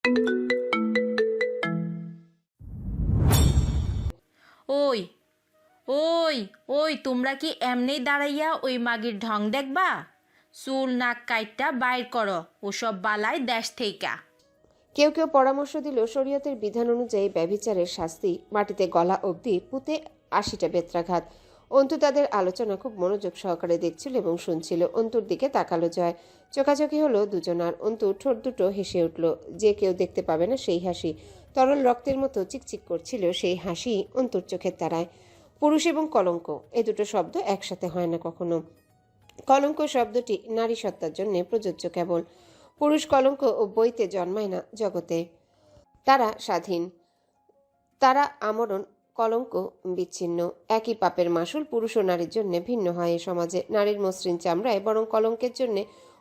ওই ওই ওই তোমরা কি এমনি দাঁড়াইয়া ওই মাগির ঢং দেখবা? চুল নাক কাইটটা বাইর করো ওসব বালায় দেশ থেইকা। কেউ কেউ পরামর্শ দিল শরীয়তের বিধান অনুযায়ী ব্যভিচারের শাস্তি মাটিতে গলা অবধি পুঁতে ৮০টা বেত্রাঘাত। অন্তু তাদের আলোচনা খুব মনোযোগ সহকারে দেখছিল এবং শুনছিল। অন্তুর দিকে তাকালো জয়। চোখাচোখি হলো দুজনার। অন্তু ঠোঁট দুটো হেসে উঠল। যে কেউ দেখতে পাবে না সেই হাসি। তরল রক্তের মতো চিকচিক করছিল সেই হাসি অন্তুর চোখের তারায়। পুরুষ এবং কলঙ্ক, এ দুটো শব্দ একসাথে হয় না কখনো। কলঙ্ক শব্দটি নারী সত্তার জন্য প্রযোজ্য কেবল। পুরুষ কলঙ্ক ও বইতে জন্মায় না জগতে। তারা স্বাধীন, তারা আমরণ, কলঙ্ক বিচ্ছিন্ন। একই পাপের মাসুল পুরুষ ও নারীর জন্য ভিন্ন হয় এ সমাজে। নারীর মসৃণ চামড়ায় বরং কলঙ্কের জন্য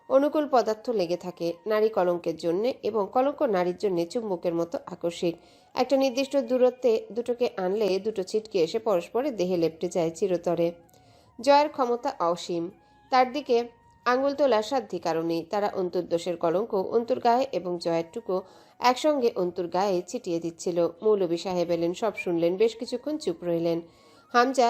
অনুকূল পদার্থ লেগে থাকে। নারী কলঙ্কের জন্য এবং কলঙ্ক নারীর জন্য চুম্বকের মতো আকস্মিক। একটা নির্দিষ্ট দূরত্বে দুটোকে আনলে দুটো ছিটকে এসে পরস্পরের দেহে লেপ্টে যায় চিরতরে। জয়ের ক্ষমতা অসীম, তার দিকে আঙুল তোলার সাধ্যি কারণেই। তারা অন্তর্দোষের কলঙ্ক অন্তুর গায়ে এবং জয়ের টুকু একসঙ্গে অন্তুর গায়ে ছিটিয়ে দিচ্ছিল। মৌলভী সাহেব এলেন, সব শুনলেন, বেশ কিছুক্ষণ চুপ রইলেন। হামজা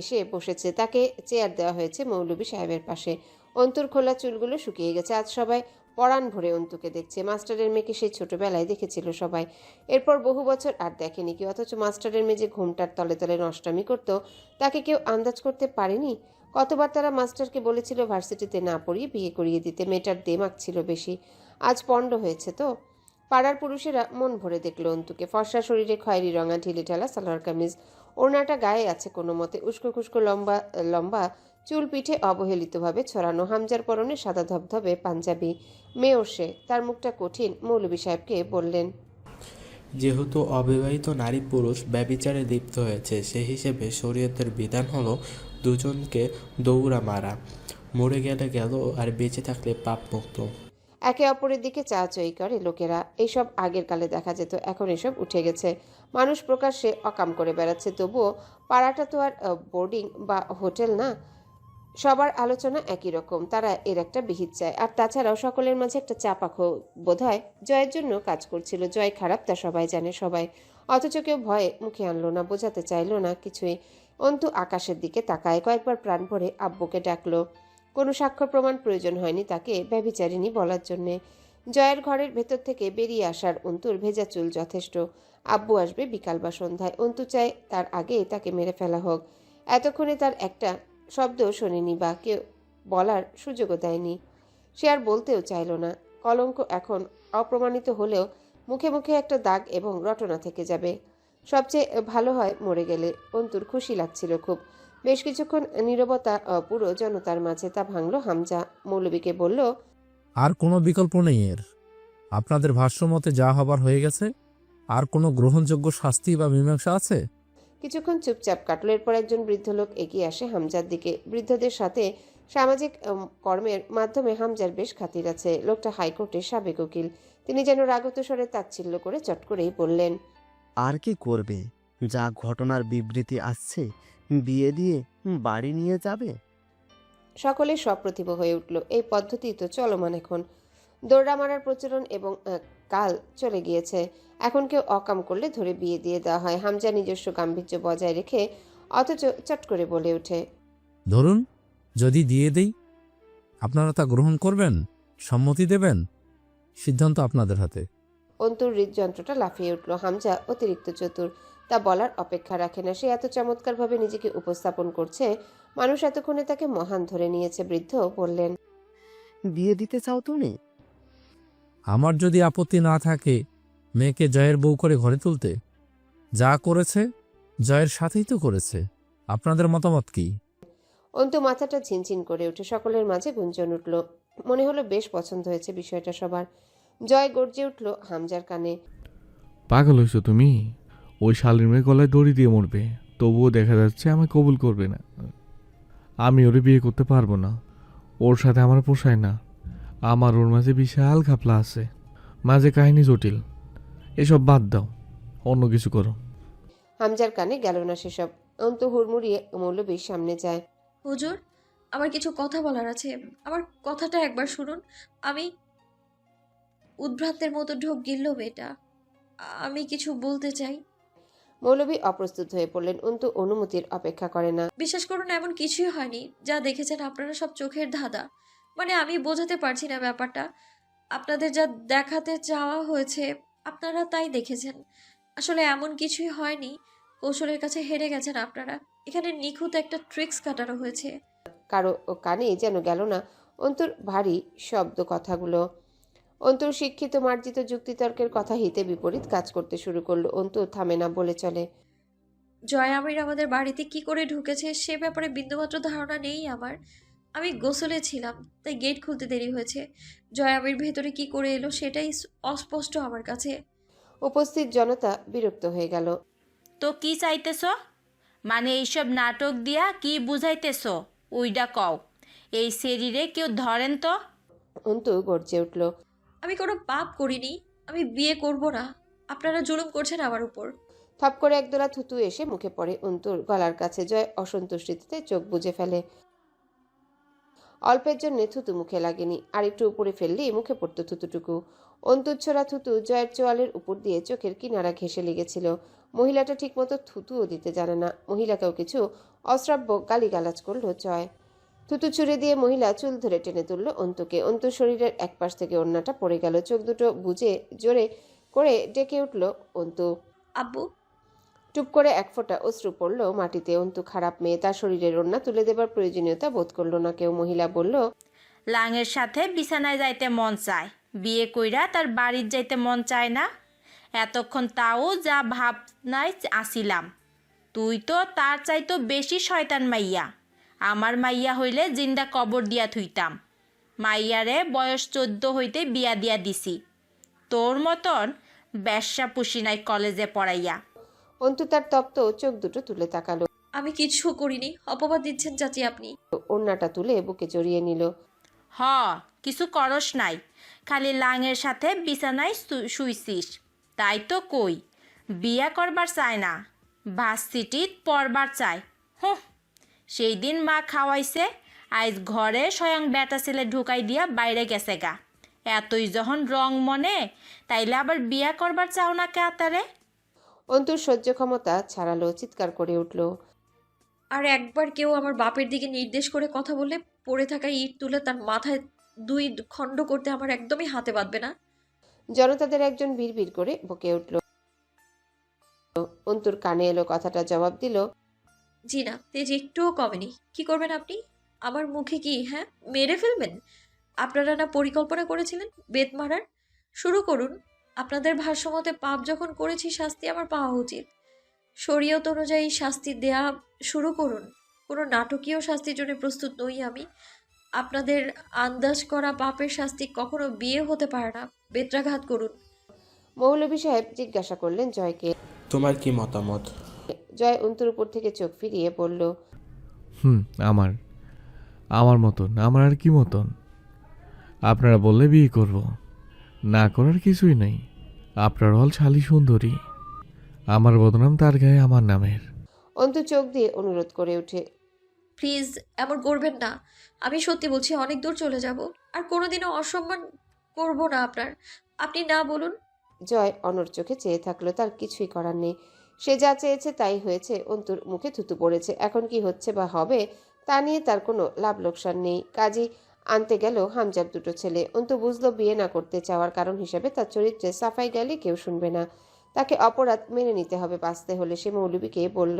এসে বসেছে, তাকে চেয়ার দেওয়া হয়েছে মৌলভী সাহেবের পাশে। অন্তুর খোলা চুলগুলো শুকিয়ে গেছে। আজ সবাই পরাণ ভরে অন্তুকে দেখছে। মাস্টারের মেয়েকে সেই ছোটবেলায় দেখেছিল সবাই, এরপর বহু বছর আর দেখেনি কেউ। অথচ মাস্টারের মেয়ে যে ঘুমটার তলে তলে নষ্টামি করত তাকে কেউ আন্দাজ করতে পারেনি। কতবার তারা মাস্টারকে বলেছিল ভার্সিটিতে না পড়িয়ে বিয়ে করিয়ে দিতে, মেয়েটার দেমাগ ছিল বেশি। আজ পণ্ড হয়েছে তো। পাড়ার পুরুষেরা মন ভরে দেখল অন্তুকে। ফর্সা শরীরে খয়েরি রঙা ঢিলেঢালা সালোয়ার কামিজ, ওড়নাটা গায়ে আছে কোনো মতে। উস্কো খুস্কো লম্বা লম্বা চুল পিঠে অবহেলিতভাবে ছড়ানো। হামজার পরনে সাদা ধবধবে পাঞ্জাবি। মেয়েও সে, তার মুখটা কঠিন। মৌলভী সাহেবকে বললেন, যেহেতু অবিবাহিত নারী পুরুষ ব্যভিচারে লিপ্ত হয়েছে, সেই হিসেবে শরীয়তের বিধান হলো দুজনকে দৌড়া মারা। মরে গেলে গেল, আর বেঁচে থাকলে পাপ মুক্ত। একে অপরের দিকে চাচাই করে লোকেরা। এইসব আগের কালে দেখা যেত, এখন এসব উঠে গেছে। মানুষ প্রকাশ্যে অকাম করে বেড়াচ্ছে। তবুও পাড়াটা তো আর বোর্ডিং বা হোটেল না। সবার আলোচনা একই রকম, তারা এর একটা বিহিত চায়। আর তাছাড়াও সকলের মাঝে একটা চাপা বোধহয় জয়ের জন্য কাজ করছিল। জয় খারাপ তা সবাই জানে, সবাই। অথচ কেউ ভয়ে মুখে আনলো না, বোঝাতে চাইলো না কিছুই। অন্তু আকাশের দিকে তাকায়, কয়েকবার প্রাণ ভরে আব্বুকে ডাকলো। কোনো সাক্ষ্য প্রমাণ প্রয়োজন হয়নি তাকে ব্যভিচারিণী বলার জন্যে। জয়ের ঘরের ভেতর থেকে বেরিয়ে আসার অন্তুর ভেজা চুল যথেষ্ট। আব্বু আসবে বিকাল বা সন্ধ্যায়। অন্তু চায় তার আগে তাকে মেরে ফেলা হোক। এতক্ষণে তার একটা শব্দ শোনেনি বা কেউ বলার সুযোগও দেয়নি। সে আর বলতেও চাইল না। কলঙ্ক এখন অপ্রমাণিত হলেও মুখে মুখে একটা দাগ এবং রটনা থেকে যাবে। সবচেয়ে ভালো হয় মরে গেলে। অন্তুর খুশি লাগছিল খুব। বেশ কিছুক্ষণ নীরবতা পুরো জনতার মাঝে, তা ভাঙল হামজা। মৌলভীকে বলল, আর কোনো বিকল্প নেই এর। আপনাদের ভাষ্যমতে যা হবার হয়ে গেছে। আর কোনো গ্রহণযোগ্য শাস্তি বা মীমাংসা আছে? কিছুক্ষণ চুপচাপ কাটল। এরপর একজন বৃদ্ধ লোক এগিয়ে আসে হামজার দিকে। বৃদ্ধদের সাথে সামাজিক কর্মের মাধ্যমে হামজার বেশ খাতির আছে। লোকটা হাইকোর্টের সাবেক উকিল। তিনি যেন রাগত স্বরে তাচ্ছিল্য করে চট করেই বললেন, আর কি করবে? যা ঘটনার বিবৃতি আসছে, বিয়ে দিয়ে বাড়ি নিয়ে যাবে। সকলে সপ্রতিভ হয়ে উঠল। এই পদ্ধতি তো চলমান এখন। দৌড়া মারার প্রচলন এবং কাল চলে গিয়েছে। এখন কেউ অকাম করলে ধরে বিয়ে দিয়ে দেওয়া হয়। হামজা নিজস্ব গাম্ভীর্য বজায় রেখে অথচ চট করে বলে ওঠে, ধরুন, যদি দিয়ে দেই, আপনারা তা গ্রহণ করবেন? সম্মতি দেবেন? সিদ্ধান্ত আপনাদের হাতে। অন্তুর হৃদযন্ত্রটা লাফিয়ে উঠল। হামজা অতিরিক্ত চতুর, তা বলার অপেক্ষা রাখে না। সে এত চমৎকারভাবে নিজেকে উপস্থাপন করছে, মানুষ এতক্ষণে তাকে মহান ধরে নিয়েছে। বৃদ্ধ বললেন, বিয়ে দিতে চাও তুমি? আমার যদি আপত্তি না থাকে মেয়েকে জয়ের বউ করে ঘরে তুলতে। যা করেছে জয়ের সাথেই তো করেছে। আপনাদের মতামত কি? অন্তু মাথাটা ঝিনঝিন করে উঠে। সকলের মাঝে গুঞ্জন উঠল। মনে হলো বেশ পছন্দ হয়েছে বিষয়টা সবার। জয় গর্জে উঠল হামজার কানে, পাগল হয়েছো তুমি? ওই শালীর মেয়ে গলায় দড়ি দিয়ে মরবে, তবুও দেখা যাচ্ছে আমায় কবুল করবে না। আমি ওরে বিয়ে করতে পারবো না। ওর সাথে আমার পোষায় না। আমার ওর মাঝে বিশাল ঘাপলা আছে, মাঝে কাহিনী জটিল। এসব বাদ দাও, অন্য কিছু করো। হামজার কানে গেল না সেসব। অন্তু হুড়মুড়িয়ে মৌলবীর সামনে যায়। হুজুর, আমার কিছু কথা বলার আছে। আমার কথাটা একবার শুনুন। আমি উদ্ভ্রান্তের মতো ঢোক গিলল মেয়েটা। আমি কিছু বলতে চাই। মৌলভী অপ্রস্তুত হয়ে পড়লেন। অন্তু অনুমতির অপেক্ষা করে না। বিশ্বাস করুন, এমন কিছুই হয়নি। যা দেখেছেন আপনারা সব চোখের ধাঁধা। মানে আমি বোঝাতে পারছি না ব্যাপারটা। আপনাদের যা দেখাতে চাওয়া হয়েছে আপনারা তাই দেখেছেন। আসলে এমন কিছুই হয়নি। কৌশলের কাছে হেরে গেছেন আপনারা। এখানে নিখুঁত একটা ট্রিক্স কাটানো হয়েছে। কারো কানে যেন গেল না অন্তুর ভারী শব্দ কথাগুলো। অন্তুর শিক্ষিত মার্জিত যুক্তিতর্কের কথা হিতে বিপরীত কাজ করতে শুরু করলো। অন্তু থামে না, বলে চলে। জয় আমির আমাদের বাড়িতে কি করে ঢুকেছে সে ব্যাপারে বিন্দুমাত্র ধারণা নেই আমার। আমি গোসলে ছিলাম, তাই গেট খুলতে দেরি হয়েছে। জয় আমির ভেতরে কি করে এলো সেটাই অস্পষ্ট আমার কাছে। উপস্থিত জনতা বিরক্ত হয়ে গেল। তো কি চাইতেছ? মানে এইসব নাটক দিয়া কি বুঝাইতেছ? ওইডা কও। এই শরীরে কেউ ধরেন তো? অন্তু গর্জে উঠল। আমি কোনো পাপ করিনি। আমি বিয়ে করব না। আপনারা জুলুম করছেন আমার উপর। থপ করে একদোলা থুতু এসে মুখে পড়ে অন্তুর গলার কাছে। জয় অসন্তুষ্টিতে চোখ বুজে ফেলে। অল্পের জন্য থুতু মুখে লাগেনি, আর একটু উপরে ফেললেই মুখে পড়তো থুতুটুকু। অন্তুর ছোড়া থুতু জয়ের চোয়ালের উপর দিয়ে চোখের কিনারা ঘেঁষে লেগেছিল। মহিলাটা ঠিকমতো থুতুও দিতে জানে না। মহিলাকেও কিছু অশ্রাব্য গালিগালাজ করলো জয়। থুতু ছুঁড়ে দিয়ে মহিলা চুল ধরে টেনে তুলল অন্তুকে। অন্তুর শরীরের এক পাশ থেকে ওড়নাটা পড়ে গেল। চোখ দুটো বুজে জোরে করে ডেকে উঠল অন্তু। আব্বু। টুপ করে এক ফোঁটা অশ্রু পড়ল মাটিতে। অন্তু খারাপ মেয়ে, তার শরীরের ওড়না তুলে দেবার প্রয়োজনীয়তা বোধ করল না কেউ। মহিলা বলল, লাঙের সাথে বিছানায় যাইতে মন চায়, বিয়ে কইরা তার বাড়ির যাইতে মন চায় না? এতক্ষণ তাও যা ভাবনায় আসিলাম। তুই তো তার চাইতো বেশি শয়তান মাইয়া। আমার মাইয়া হইলে জিন্দা কবর দিয়া থুইতাম। মাইয়ারে বয়স 14 হইতে বিয়া দিয়া দিছি। তোর মতন ব্যবসা পুষি নাই কলেজে পড়াইয়া। অন্তু তার তপ্ত চোখ দুটো তুলে তাকালো। আমি কিছু করিনি। অপবাদ দিচ্ছেন চাচি আপনি। ওড়নাটা তুলে বুকে জড়িয়ে নিল। হ, কিছু করস নাই, খালি লাঙের সাথে বিছানায় শুইছিস। তাই তো কই, বিয়া করবার চায় না, ভার্সিটিত পড়বার চায়। হুঁ, সেই দিন মা খাওয়াইছে, আজ ঘরে স্বয়ং বেটা ছেলে ঢুকাই দিয়া বাইরে গেছে গা। এতই যখন রং মনে, তাইলে আবার বিয়া করবার চাও না কে তারে? অন্তুর সহ্য ক্ষমতা ছাড়ালো, চিৎকার করে উঠল। আর একবার কেউ আমার বাপের দিকে নির্দেশ করে কথা বললে পড়ে থাকা ইট তুলে তার মাথায় 2 খণ্ড করতে আমার একদমই হাতে বাঁধবে না। জনতাদের একজন বিড়বিড় করে বকে উঠল। অন্তুর কানে এলো কথাটা, জবাব দিল, জি না, তেজ একটুও কমেনি। কি করবেন আপনি? আমার মুখে কি হ্যাঁ মেরে ফেলবেন? আপনারা না পরিকল্পনা করেছিলেন বেত মারার? শুরু করুন। আপনাদের ভাষ্যমতে পাপ যখন করেছি শাস্তি আমার পাওয়া উচিত। শরীয়ত অনুযায়ী শাস্তি দেয়া শুরু করুন। কোনো নাটকীয় শাস্তির জন্য প্রস্তুত নই আমি। আপনাদের আন্দাজ করা পাপের শাস্তি কখনো বিয়ে হতে পারে না। বেত্রাঘাত করুন। মৌলভী সাহেব জিজ্ঞাসা করলেন জয়কে। তোমার কি মতামত? জয় অন্তুর উপর থেকে চোখ ফিরিয়ে বলল, আমার আমার মতন, আমার আর কি মতন? আপনারা বললে বিয়ে করব, না করার কিছুই নেই। আপনার হল শালী সুন্দরী, আমার বদনাম তার গায়ে আমার নামের। অন্তু চোখ দিয়ে অনুরোধ করে ওঠে, প্লিজ এমন করবেন না। আমি সত্যি বলছি অনেক দূর চলে যাব। আর কোনোদিনও অসম্মান করব না আপনার। আপনি না বলুন। জয় অনর চোখে চেয়ে থাকলো। তার কিছুই করার নেই। সে যা চেয়েছে তাই হয়েছে। অন্তুর মুখে থুতু পড়েছে। এখন কি হচ্ছে বা হবে তা নিয়ে তার কোনো লাভ লোকসান নেই। কাজী আনতে গেল হামজার দুটো ছেলে। অন্তু বুঝলো বিয়ে না করতে চাওয়ার কারণ হিসেবে তার চরিত্রে সাফাই গেলে কেউ শুনবে না। তাকে অপরাধ মেনে নিতে হবে বাঁচতে হলে। সে মৌলভীকে বলল,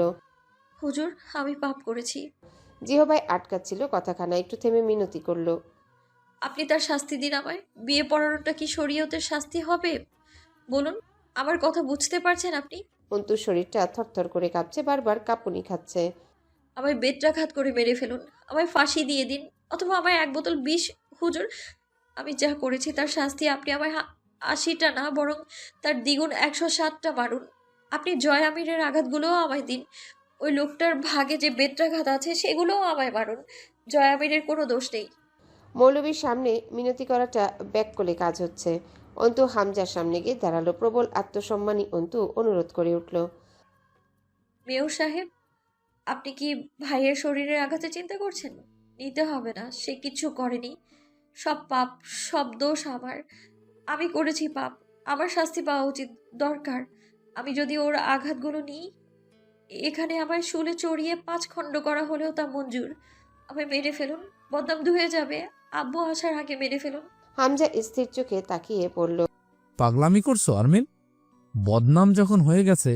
হুজুর, আমি পাপ করেছি। জিহবাই আটকাচ্ছিল কথাখানা, একটু থেমে মিনতি করলো, আপনি তার শাস্তি দিন আমায়। বিয়ে পড়ানোটা কি শরীয়তের শাস্তি হবে? বলুন, আমার কথা বুঝতে পারছেন আপনি? অন্তুর শরীরটা থরথর করে কাঁপছে, বারবার কাঁপুনি খাচ্ছে। আমায় বেত্রাঘাত করে মেরে ফেলুন। আমায় ফাঁসি দিয়ে দিন, অথবা আমায় 1 বোতল বিষ। হুজুর, আমি যা করেছি তার শাস্তি আপনি আমায় 80টা না বরং তার দ্বিগুণ 107টা মারুন। আপনি জয় আমিরের আঘাতগুলোও আমায় দিন। ওই লোকটার ভাগে যে বেত্রাঘাত আছে সেগুলোও আমায় মারুন। জয় আমিরের কোনো দোষ নেই। মৌলভীর সামনে মিনতি করাটা ব্যাককলে কাজ হচ্ছে। অন্তু হামজার সামনে গিয়ে দাঁড়ালো। প্রবল আত্মসম্মানী অন্তু অনুরোধ করে উঠল, মেয়র সাহেব, আপনি কি ভাইয়ের শরীরের আঘাতে চিন্তা করছেন? নিতে হবে না, সে কিছু করেনি। সব পাপ, সব দোষ আমার। আমি করেছি পাপ, আমার শাস্তি পাওয়া উচিত, দরকার। আমি যদি ওর আঘাতগুলো নিই, এখানে আমায় শুলে চড়িয়ে 5 খণ্ড করা হলেও তা মঞ্জুর। আমায় মেরে ফেলুন, বদনাম ধুয়ে যাবে। আব্বু আসার আগে মেরে ফেলুন। হামজা স্থির চোখে তাকিয়ে বলল, পাগলামি করছো আরমিন? বদনাম যখন হয়ে গেছে,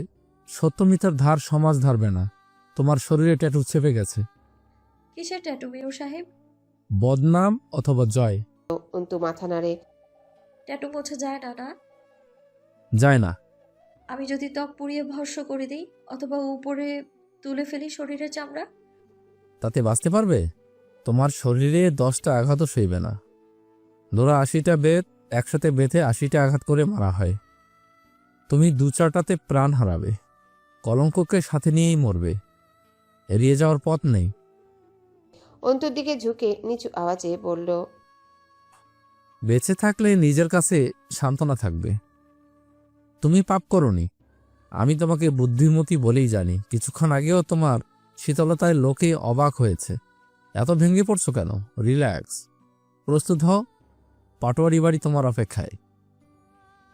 সত্য মিথ্যার ধার সমাজ ধারবে না। তোমার শরীরে ট্যাটু চেপে গেছে। কিসের ট্যাটু মেয়র সাহেব? বদনাম অথবা জয়। অন্তু মাথা নাড়ে। ট্যাটু মোছা যায় না না? যায় না। আমি যদি ত্বক পুড়িয়ে ভস্ম করে দিই অথবা উপরে তুলে ফেলি শরীরের চামড়া? তাতে বাঁচতে পারবে? তোমার শরীরে 10টা আঘাতও সইবে না। ধরো 80টা বেত একসাথে বেঁধে 80টা আঘাত করে মারা হয়। তুমি 2-4টাতে প্রাণ হারাবে। কলঙ্ককে সাথে নিয়েই মরবে। এড়িয়ে যাওয়ার পথ নেই। অন্তুর দিকে ঝুঁকে নিচু আওয়াজে বলল, বেঁচে থাকলে নিজের কাছে সান্ত্বনা থাকবে। তুমি পাপ করনি, আমি তোমাকে বুদ্ধিমতী বলেই জানি। কিছুক্ষণ আগেও তোমার শীতলতায় লোকে অবাক হয়েছে। এত ভেঙে পড়ছো কেন? রিল্যাক্স, প্রস্তুত হও, পাটোয়ারি বাড়ি তোমার অপেক্ষায়।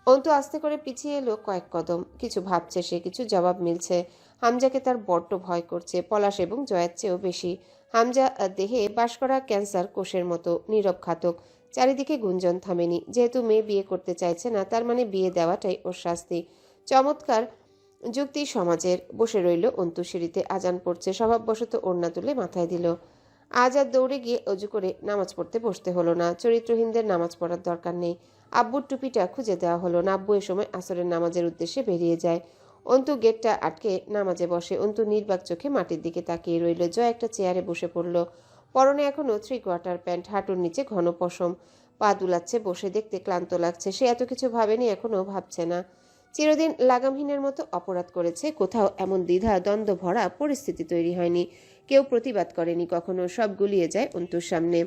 অন্তু আস্তে করে পিছিয়ে এলো কয়েক কদম। কিছু ভাবছে সে, কিছু জবাব মিলছে। হামজাকে তার বড্ড ভয় করছে, পলাশ এবং জয়ের চেয়েও বেশি। হামজা দেহে বাস করা ক্যান্সার কোষের মতো নীরব ঘাতক। চারিদিকে গুঞ্জন থামেনি। যেহেতু মেয়ে বিয়ে করতে চাইছে না, তার মানে বিয়ে দেওয়াটাই ওর শাস্তি। চমৎকার যুক্তি সমাজের। বসে রইল অন্তু। সিঁড়িতে আজান পড়ছে। স্বভাববশত ওড়না তুলে মাথায় দিল। আজ আর দৌড়ে গিয়ে অজু করে নামাজ পড়তে বসতে হলো না। চরিত্রহীনদের নামাজ পড়ার দরকার নেই। আব্বুর টুপিটা খুঁজে দেওয়া হলো না। আব্বু এ সময় আসরের নামাজের উদ্দেশ্যে বেরিয়ে যায়। অন্তু গেটটা আটকে নামাজে বসে। অন্তু নির্বাক চোখে মাটির দিকে তাকিয়ে রইল। জয় একটা চেয়ারে বসে পড়ল। পরনে এখনো 3/4 প্যান্ট, হাঁটুর নিচে ঘন পশম। পা দুলাচ্ছে। বসে দেখতে ক্লান্ত লাগছে। সে এত কিছু ভাবেনি, এখনো ভাবছে না। চিরদিন লাগামহীনের মতো অপরাধ করেছে। কোথাও এমন দ্বিধা দ্বন্দ্ব ভরা পরিস্থিতি তৈরি হয়নি। কেউ প্রতিবাদ করেনি কখনো। সব গুলিয়ে যায় অন্তুর সামনে।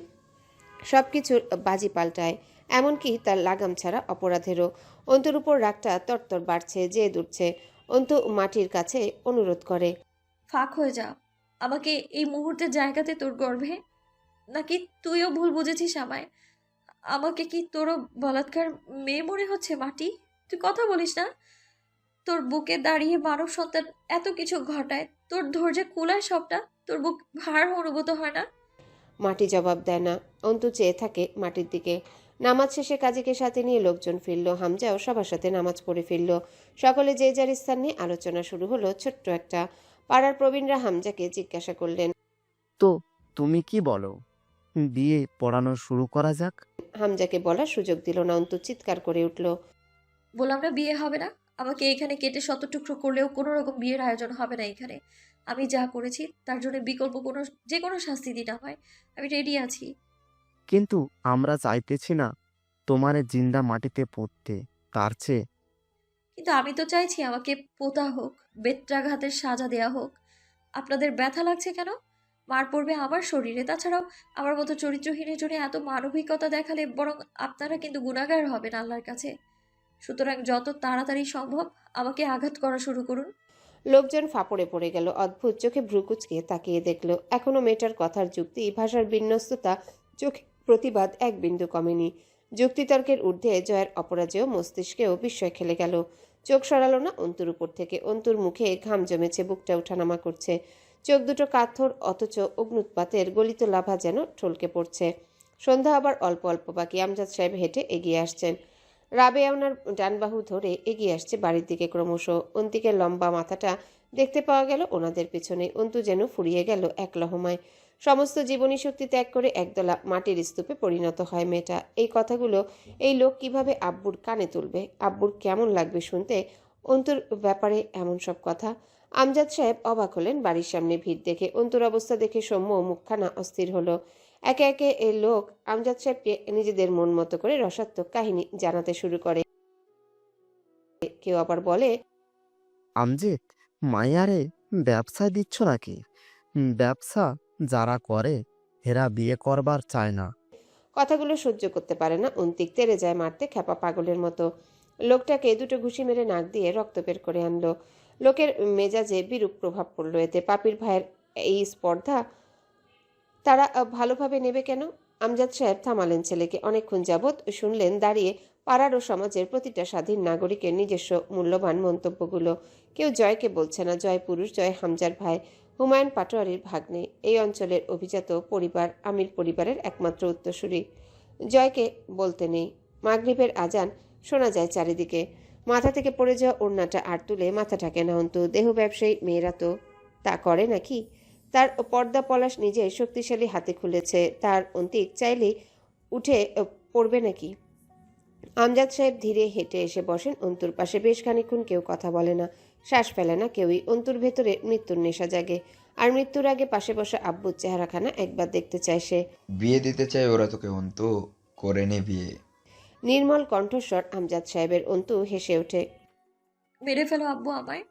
সবকিছুর বাজি পাল্টায়, এমনকি তার লাগাম ছাড়া অপরাধেরও। অন্তুর উপর রাগটা তরতর বাড়ছে, জেদ উঠছে। অন্তু মাটির কাছে অনুরোধ করে, ফাঁক হয়ে যা আমাকে এই মুহূর্তের জায়গাতে তোর গর্ভে। নাকি তুইও ভুল বুঝেছিস আমায়? আমাকে কি তোরও বলাৎকার মেয়ে মনে হচ্ছে মাটি? তুই কথা বলিস না? তোর বুকে দাঁড়িয়ে মানব সন্তান এত কিছু ঘটায়, তোর ধৈর্যে কুলায় সবটা? তোর বুক ভার অনুভূত হয় না? মাটি জবাব দেয় না। অন্তু চেয়ে থাকে মাটির দিকে। নামাজ শেষে কাজীকে সাথে নিয়ে লোকজন ফিরল। হামজাও সবার সাথে নামাজ পড়ে ফিরল। সকলে যে যার স্থান নিয়ে আলোচনা শুরু হলো। ছোট্ট একটা পাড়ার প্রবীণরা হামজাকে জিজ্ঞাসা করলেন, তো তুমি কি বলো, বিয়ে পড়ানো শুরু করা যাক? হামজাকে বলার সুযোগ দিল না। অন্তু চিৎকার করে উঠল, বললাম না বিয়ে হবে না। আমাকে এখানে কেটে শত টুকরো করলেও কোনো রকম বিয়ের আয়োজন হবে না এখানে। আমি যা করেছি তার জন্য বিকল্প যে কোনো শাস্তি দিন আমায়। আমি রেডি আছি। কিন্তু আমরা চাইতেছি না তোমারে জিন্দা মাটিতে পুঁততে। তার চেয়ে কিন্তু আমি তো চাইছি আমাকে পোতা হোক, বেত্রাঘাতের সাজা দেয়া হোক। আপনাদের ব্যথা লাগছে কেন? মার পড়বে আমার শরীরে। তাছাড়াও আমার মতো চরিত্রহীনের জন্য এত মানবিকতা দেখালে বরং আপনারা কিন্তু গুনাহগার হবেন আল্লাহর কাছে। সুতরাং যত তাড়াতাড়ি সম্ভব আমাকে আঘাত করা শুরু করুন। লোকজন ফাপড়ে পড়ে গেল। অদ্ভুত চোখে ভ্রুকুচকে তাকিয়ে দেখল। এখনো মেয়েটার কথার যুক্তি, ভাষার বিন্যস্ততা, চোখে প্রতিবাদ এক বিন্দু কমেনি। যুক্তিতর্কের ঊর্ধ্বে জয়ের অপরাজেয় মস্তিষ্কেও বিস্ময় খেলে গেল। চোখ সরালো না অন্তুর উপর থেকে। অন্তুর মুখে ঘাম জমেছে, বুকটা উঠানামা করছে। চোখ দুটো কাথর, অথচ অগ্নুৎপাতের গলিত লাভা যেন ঠলকে পড়ছে। সন্ধ্যা আবার অল্প অল্প বাকি। আমজাদ সাহেব হেঁটে এগিয়ে আসছেন। রাবেয়া ওনার ডান বাহু ধরে এগিয়ে আসছে বাড়ির দিকে ক্রমশ। অন্তিকের লম্বা মাথাটা দেখতে পাওয়া গেল ওনাদের পেছনে। অন্তু যেন ফুরিয়ে গেল এক লহমায়। সমস্ত জীবনী শক্তি ত্যাগ করে একদলা মাটির স্তূপে পরিণত হয় মেয়েটা। এই কথাগুলো এই লোক কিভাবে আব্বুর কানে তুলবে? আব্বুর কেমন লাগবে শুনতে অন্তুর ব্যাপারে এমন সব কথা? আমজাদ সাহেব অবাক হলেন বাড়ির সামনে ভিড় দেখে। অন্তুর অবস্থা দেখে সৌম্য মুখখানা অস্থির হলো। একে একে এই লোক আমজাদ সাহেবকে নিজেদের মন মতো করে রসাত্মক কাহিনী জানাতে শুরু করে। কেউ আবার বলে, আমজিৎ, মাইয়ারে ব্যবসায় দিচ্ছ নাকি? ব্যবসা যারা করে এরা বিয়ে করবার চায় না। কথাগুলো সহ্য করতে পারে না অন্তিক। তেড়ে যায় মারতে খ্যাপা পাগলের মতো। লোকটাকে দুটো ঘুষি মেরে নাক দিয়ে রক্ত বের করে আনলো। লোকের মেজাজে বিরূপ প্রভাব পড়লো এতে। পাপির ভাইয়ের এই স্পর্ধা তারা ভালোভাবে নেবে কেন? আমজাদ সাহেব থামালেন ছেলেকে। অনেকক্ষণ যাবৎ শুনলেন দাঁড়িয়ে। পাড়ার ও সমাজের প্রতিটা স্বাধীন নাগরিকের নিজস্ব মূল্যবান মন্তব্যগুলো। কেউ জয়কে বলছে না। জয় পুরুষ, জয় হামজার ভাই, হুমায়ুন পাটোয়ারির ভাগ্নে, এই অঞ্চলের অভিজাত পরিবার আমির পরিবারের একমাত্র উত্তরসূরি। জয়কে বলতে নেই। মাগরিবের আজান শোনা যায় চারিদিকে। মাথা থেকে পড়ে যাওয়া ওড়নাটা আর তুলে মাথা ঢাকে না অন্তু। দেহ ব্যবসায়ী মেয়েরা তো তা করে নাকি? তার পর্দা পলাশ নিজের শক্তিশালী হাতে খুলেছে। তার অন্তিক চাইলেই উঠে পড়বে নাকি? আমজাদ সাহেব ধীরে হেঁটে এসে বসেন অন্তুর পাশে। বেশ খানিকক্ষণ কেউ কথা বলে না, শ্বাস ফেলে না কেউই। অন্তুর ভেতরে মৃত্যুর নেশা জাগে। আর মৃত্যুর আগে পাশে বসা আব্বুর চেহারাখানা একবার দেখতে চায় সে। বিয়ে দিতে চাই ওরা তোকে অন্তু, করে নে বিয়ে। নির্মল কণ্ঠস্বর আমজাদ সাহেবের। অন্তু হেসে ওঠে। মেরে ফেলো আব্বু আমায়।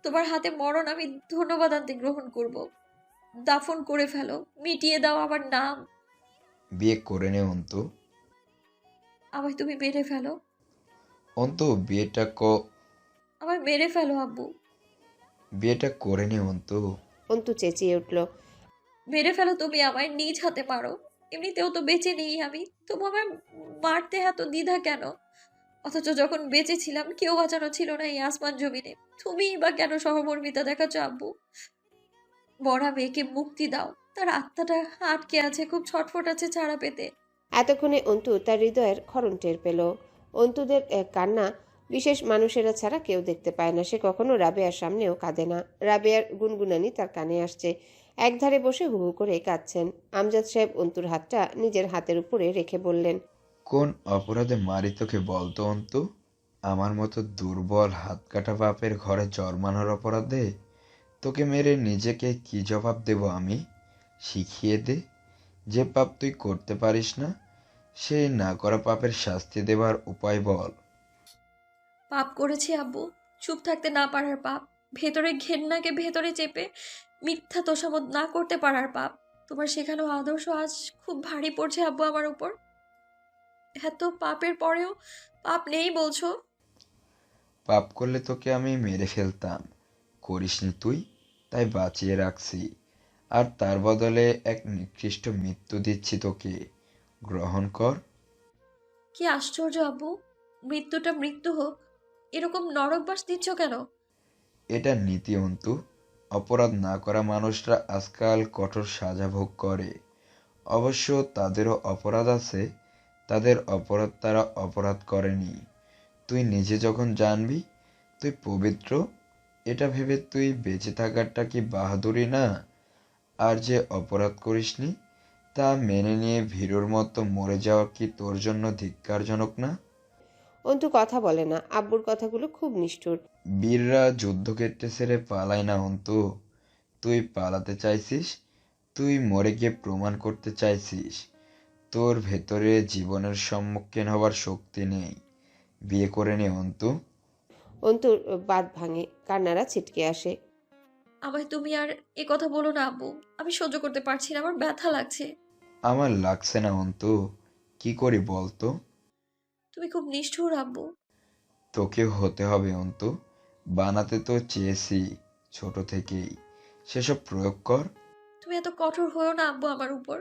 তোমার হাতে মরণ আমি ধন্যবাদ আনতে গ্রহণ করব। দাফন করে ফেলো, মিটিয়ে দাও আমার নাম। বিয়ে করে নে অন্তু। আমায় তুমি মেরে ফেলো, অন্তু আমায় মেরে ফেলো আব্বু। বিয়েটা করে নে অন্তু। অন্তু চেঁচিয়ে উঠল। মেরে ফেলো তুমি আমায়, নিজ হাতে মারো। এমনিতেও তো বেঁচে নেই আমি, তবু আমায় মারতে এত দ্বিধা কেন? অথচ যখন বেঁচে ছিলাম কেউ বাঁচানো ছিল না এই আসমান জমিনে। তুমিই বা কেন সহমর্মিতা দেখাচ্ছ আব্বু? মরা মেয়েকে মুক্তি দাও, তার আত্মাটা আটকে আছে, খুব ছটফট আছে ছাড়া পেতে। এতক্ষণে অন্তু তার হৃদয়ের ক্ষরণ টের পেল। অন্তুদের কান্না বিশেষ মানুষেরা ছাড়া কেউ দেখতে পায় না। সে কখনো রাবেয়ার সামনেও কাঁদে না। রাবেয়ার গুনগুনানি তার কানে আসছে। একধারে বসে হু হু করে কাঁদছেন। আমজাদ সাহেব অন্তুর হাতটা নিজের হাতের উপরে রেখে বললেন, কোন অপরাধে মারি তোকে বলতো অন্তু? আমার মতো দুর্বল হাত কাটা বাপের ঘরে জন্মানোর অপরাধে তোকে মেরে নিজেকে কি জবাব দেব আমি? শিখিয়ে দে। যে পাপ তুই করতে পারিস না, সেই না করা পাপের শাস্তি দেবার উপায় বল। পাপ করেছি আব্বু, চুপ থাকতে না পারার পাপ। ভেতরে ঘেন্নাকে ভেতরে চেপে মিথ্যা তোষামত না করতে পারার পাপ। তোমার শেখানো আদর্শ আজ খুব ভারী পড়ছে আব্বু আমার উপর। এত পাপের পরেও পাপ নেই বলছো? পাপ করলে তোকে আমি মেরে ফেলতাম, করিসনি তুই, তাই বাঁচিয়ে রাখছি। আর তার বদলে এক নিকৃষ্ট মৃত্যু দিচ্ছি তোকে, গ্রহণ কর। কি আশ্চর্য আব্বু, মৃত্যুটা মৃত্যু হোক, এরকম নরকবাস দিচ্ছ কেন? এটা নীতি অন্তু। অপরাধ না করা মানুষরা আজকাল কঠোর সাজা ভোগ করে। অবশ্য তাদেরও অপরাধ আছে, তাদের অপরাধ তারা অপরাধ করেনি। তুই নিজে যখন জানবি তুই পবিত্র, এটা ভেবে তুই বেঁচে থাকাটা কি বাহাদুরি না? আর যে অপরাধ করিসনি তা মেনে নিয়ে ভীরুর মতো মরে যাওয়া কি তোর জন্য ধিক্কারজনক না? অন্তু কথা বলে না। আব্বুর কথাগুলো খুব নিষ্ঠুর। বীররা যুদ্ধক্ষেত্রে ছেড়ে পালায় না অন্তু। তুই পালাতে চাইছিস, তুই মরে গিয়ে প্রমাণ করতে চাইছিস তোর ভেতরে জীবনের সম্মুখীন হবার শক্তি নেই। বিয়ে করে নে অন্তু। অন্তুর বাদ ভাঙে, কান্নারা ছিটকে আসে। আমায় তুমি আর এ কথা বলো না আব্বু, আমি সহ্য করতে পারছি না, আমার ব্যথা লাগছে। আমার লাগছে না অন্তু, কি করি বলতো? তুমি খুব নিষ্ঠুর আব্বু। তোকে হতে হবে অন্তু, বানাতে তো চেয়েছি ছোট থেকেই, সেসব প্রয়োগ কর। তুমি এত কঠোর হয়েও না আব্বু আমার উপর।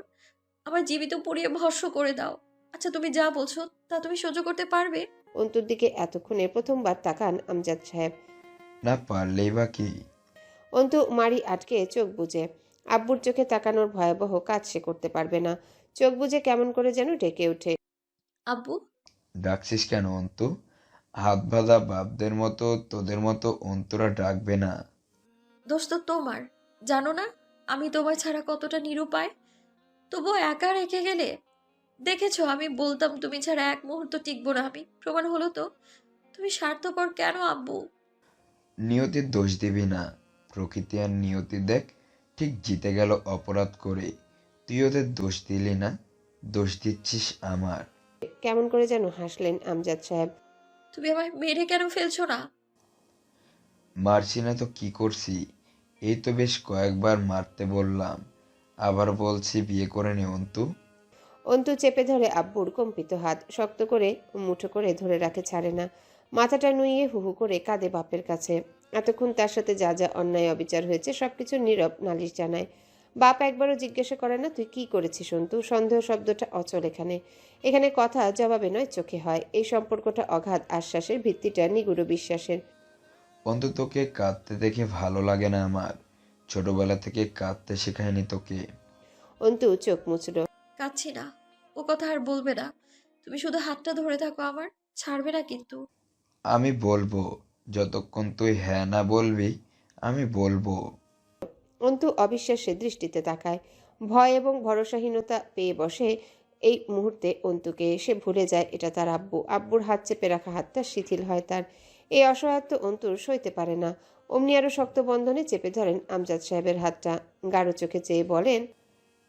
আমার জীবিত পুড়িয়ে ভস্ম করে দাও। আচ্ছা তুমি যা বলছো তা তুমি সহ্য করতে পারবে? অন্তুর দিকে এতক্ষণে প্রথমবার তাকান আমজাদ সাহেব। না পারলেই বা কি? অন্তু মাড়ি আটকে চোখ বুজে। আব্বুর চোখে তাকানোর ভয়াবহ কাজ সে করতে পারবে না। চোখ বুজে কেমন করে যেন ডেকে ওঠে। আব্বু। ডাকছিস কেন অন্তু? হাত বাঁধা বাপদের মতো তোদের মতো অন্তরা ডাকবে না। দোষ তো তোমার, জানো না আমি তোমার ছাড়া কতটা নিরুপায়? তবুও একা রেখে গেলে। দেখেছো আমি বলতাম তুমি ছাড়া এক মুহূর্ত টিকবো না আমি, প্রমাণ হলো তো। তুমি স্বার্থপর কেন আব্বু? নিয়তির দোষ দিবি না। প্রকৃতি আর নিয়তি দেখ ঠিক জিতে গেল অপরাধ করে। তুই ওদের দোষ দিলি না, দোষ দিচ্ছিস আমার। কেমন করে যেন হাসলেন আমজাদ সাহেব। তুমি আমায় মেরে কেন ফেলছো না? মারছি না তো কি করছি? এই তো বেশ কয়েকবার মারতে বললাম, আবার বলছি বিয়ে করে নে অন্তু। অন্তু চেপে ধরে আব্বুর কম্পিত হাত, শক্ত করে মুঠো করে ধরে রাখে, ছাড়ে না। মাথাটা নুইয়ে হু হু করে কাঁদে বাপের কাছে। এতক্ষণ তার সাথে যা যা অন্যায় অবিচার হয়েছে সবকিছু নীরব নালিশ জানায়। বাপ একবারও জিজ্ঞাসা করে না তুই কি করেছিস অন্তু? সন্দেহ শব্দটা অচল এখানে। এখানে কথা জবাবে নয়, চোখে হয়। এই সম্পর্কটা অগাধ আশ্বাসের, ভিত্তিটা নিগুড় বিশ্বাসের। অন্তু, তোকে কাঁদতে দেখে ভালো লাগে না আমার। ছোটবেলা থেকে কাঁদতে শেখায়নি তোকে। অন্তু চোখ মুছল। কাঁদছি না, ও কথা আর বলবে না। তুমি শুধু হাতটা ধরে থাকো আমার, ছাড়বে না কিন্তু। আমি বলবো, যতক্ষণ তুই হ্যাঁ না বলবি আমি বলবো। অন্তু অবিশ্বাসের দৃষ্টিতে তাকায়। ভয় এবং ভরসাহীনতা পেয়ে বসে এই মুহূর্তে অন্তুকে। সে ভুলে যায় এটা তার আব্বু। আব্বুর হাত চেপে রাখা হাতটা শিথিল হয় তার। এই অসহায়ত্ব অন্তুর সইতে পারে না। অমনি আরো শক্ত বন্ধনে চেপে ধরেন আমজাদ সাহেবের হাতটা। গাঢ় চোখে চেয়ে বলেন,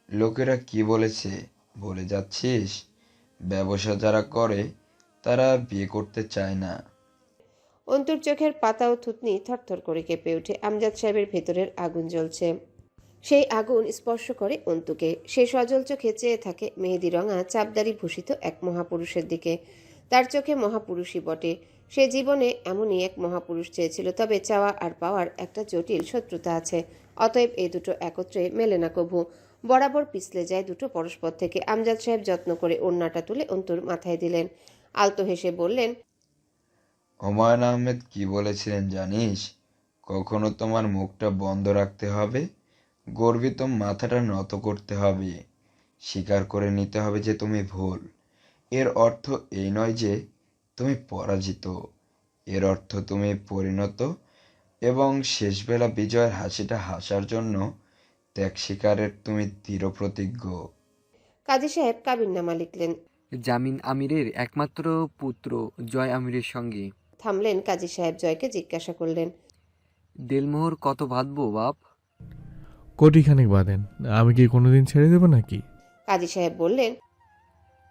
লোকেরা কি বলেছে বলে যাচ্ছিস? ব্যবসা যারা করে তারা বিয়ে করতে চায় না। অন্তুর চোখের পাতা ও থুতনি থরথর করে কেঁপে ওঠে। আমজাদ সাহেবের ভেতরের আগুন জ্বলছে। সেই আগুন স্পর্শ করে অন্তুকে। সে সজল চোখে চেয়ে থাকে মেহেদি রঙা চাপদারি ভূষিত এক মহাপুরুষের দিকে। তার চোখে মহাপুরুষই বটে। সে জীবনে এমনই এক মহাপুরুষ চেয়েছিল, তবে চাওয়া আর পাওয়ার একটা জটিল শত্রুতা আছে। অতএব এই দুটো একত্রে মেলে না কভু। বরাবর পিছলে যায় দুটো পরস্পর থেকে। আমজাদ সাহেব যত্ন করে ওড়নাটা তুলে অন্তুর মাথায় দিলেন। আলতো হেসে বললেন, হুমায়ুন আহমেদ কি বলেছিলেন জানিস? কখনো তোমার মুখটা বন্ধ রাখতে হবে, গর্বিত মাথাটা নত করতে হবে, স্বীকার করে নিতে হবে যে তুমি ভুল। এর অর্থ এই নয় যে তুমি পরাজিত, এর অর্থ তুমি পরিণত, এবং শেষবেলা বিজয়ের হাসিটা হাসার জন্য ত্যাগ স্বীকারের তুমি দৃঢ় প্রতিজ্ঞ। কাজী সাহেব কাবিননামা লিখলেন। জামিন আমিরের একমাত্র পুত্র জয় আমিরের সঙ্গে। থামলেন। কাজী সাহেব জয়কে জিজ্ঞাসা করলেন, দেলমোহর কত বাঁধবো বাপ? কোটিখানেক বাঁধেন, আমি কি কোনোদিন ছেড়ে দেবো নাকি? কাজী সাহেব বললেন,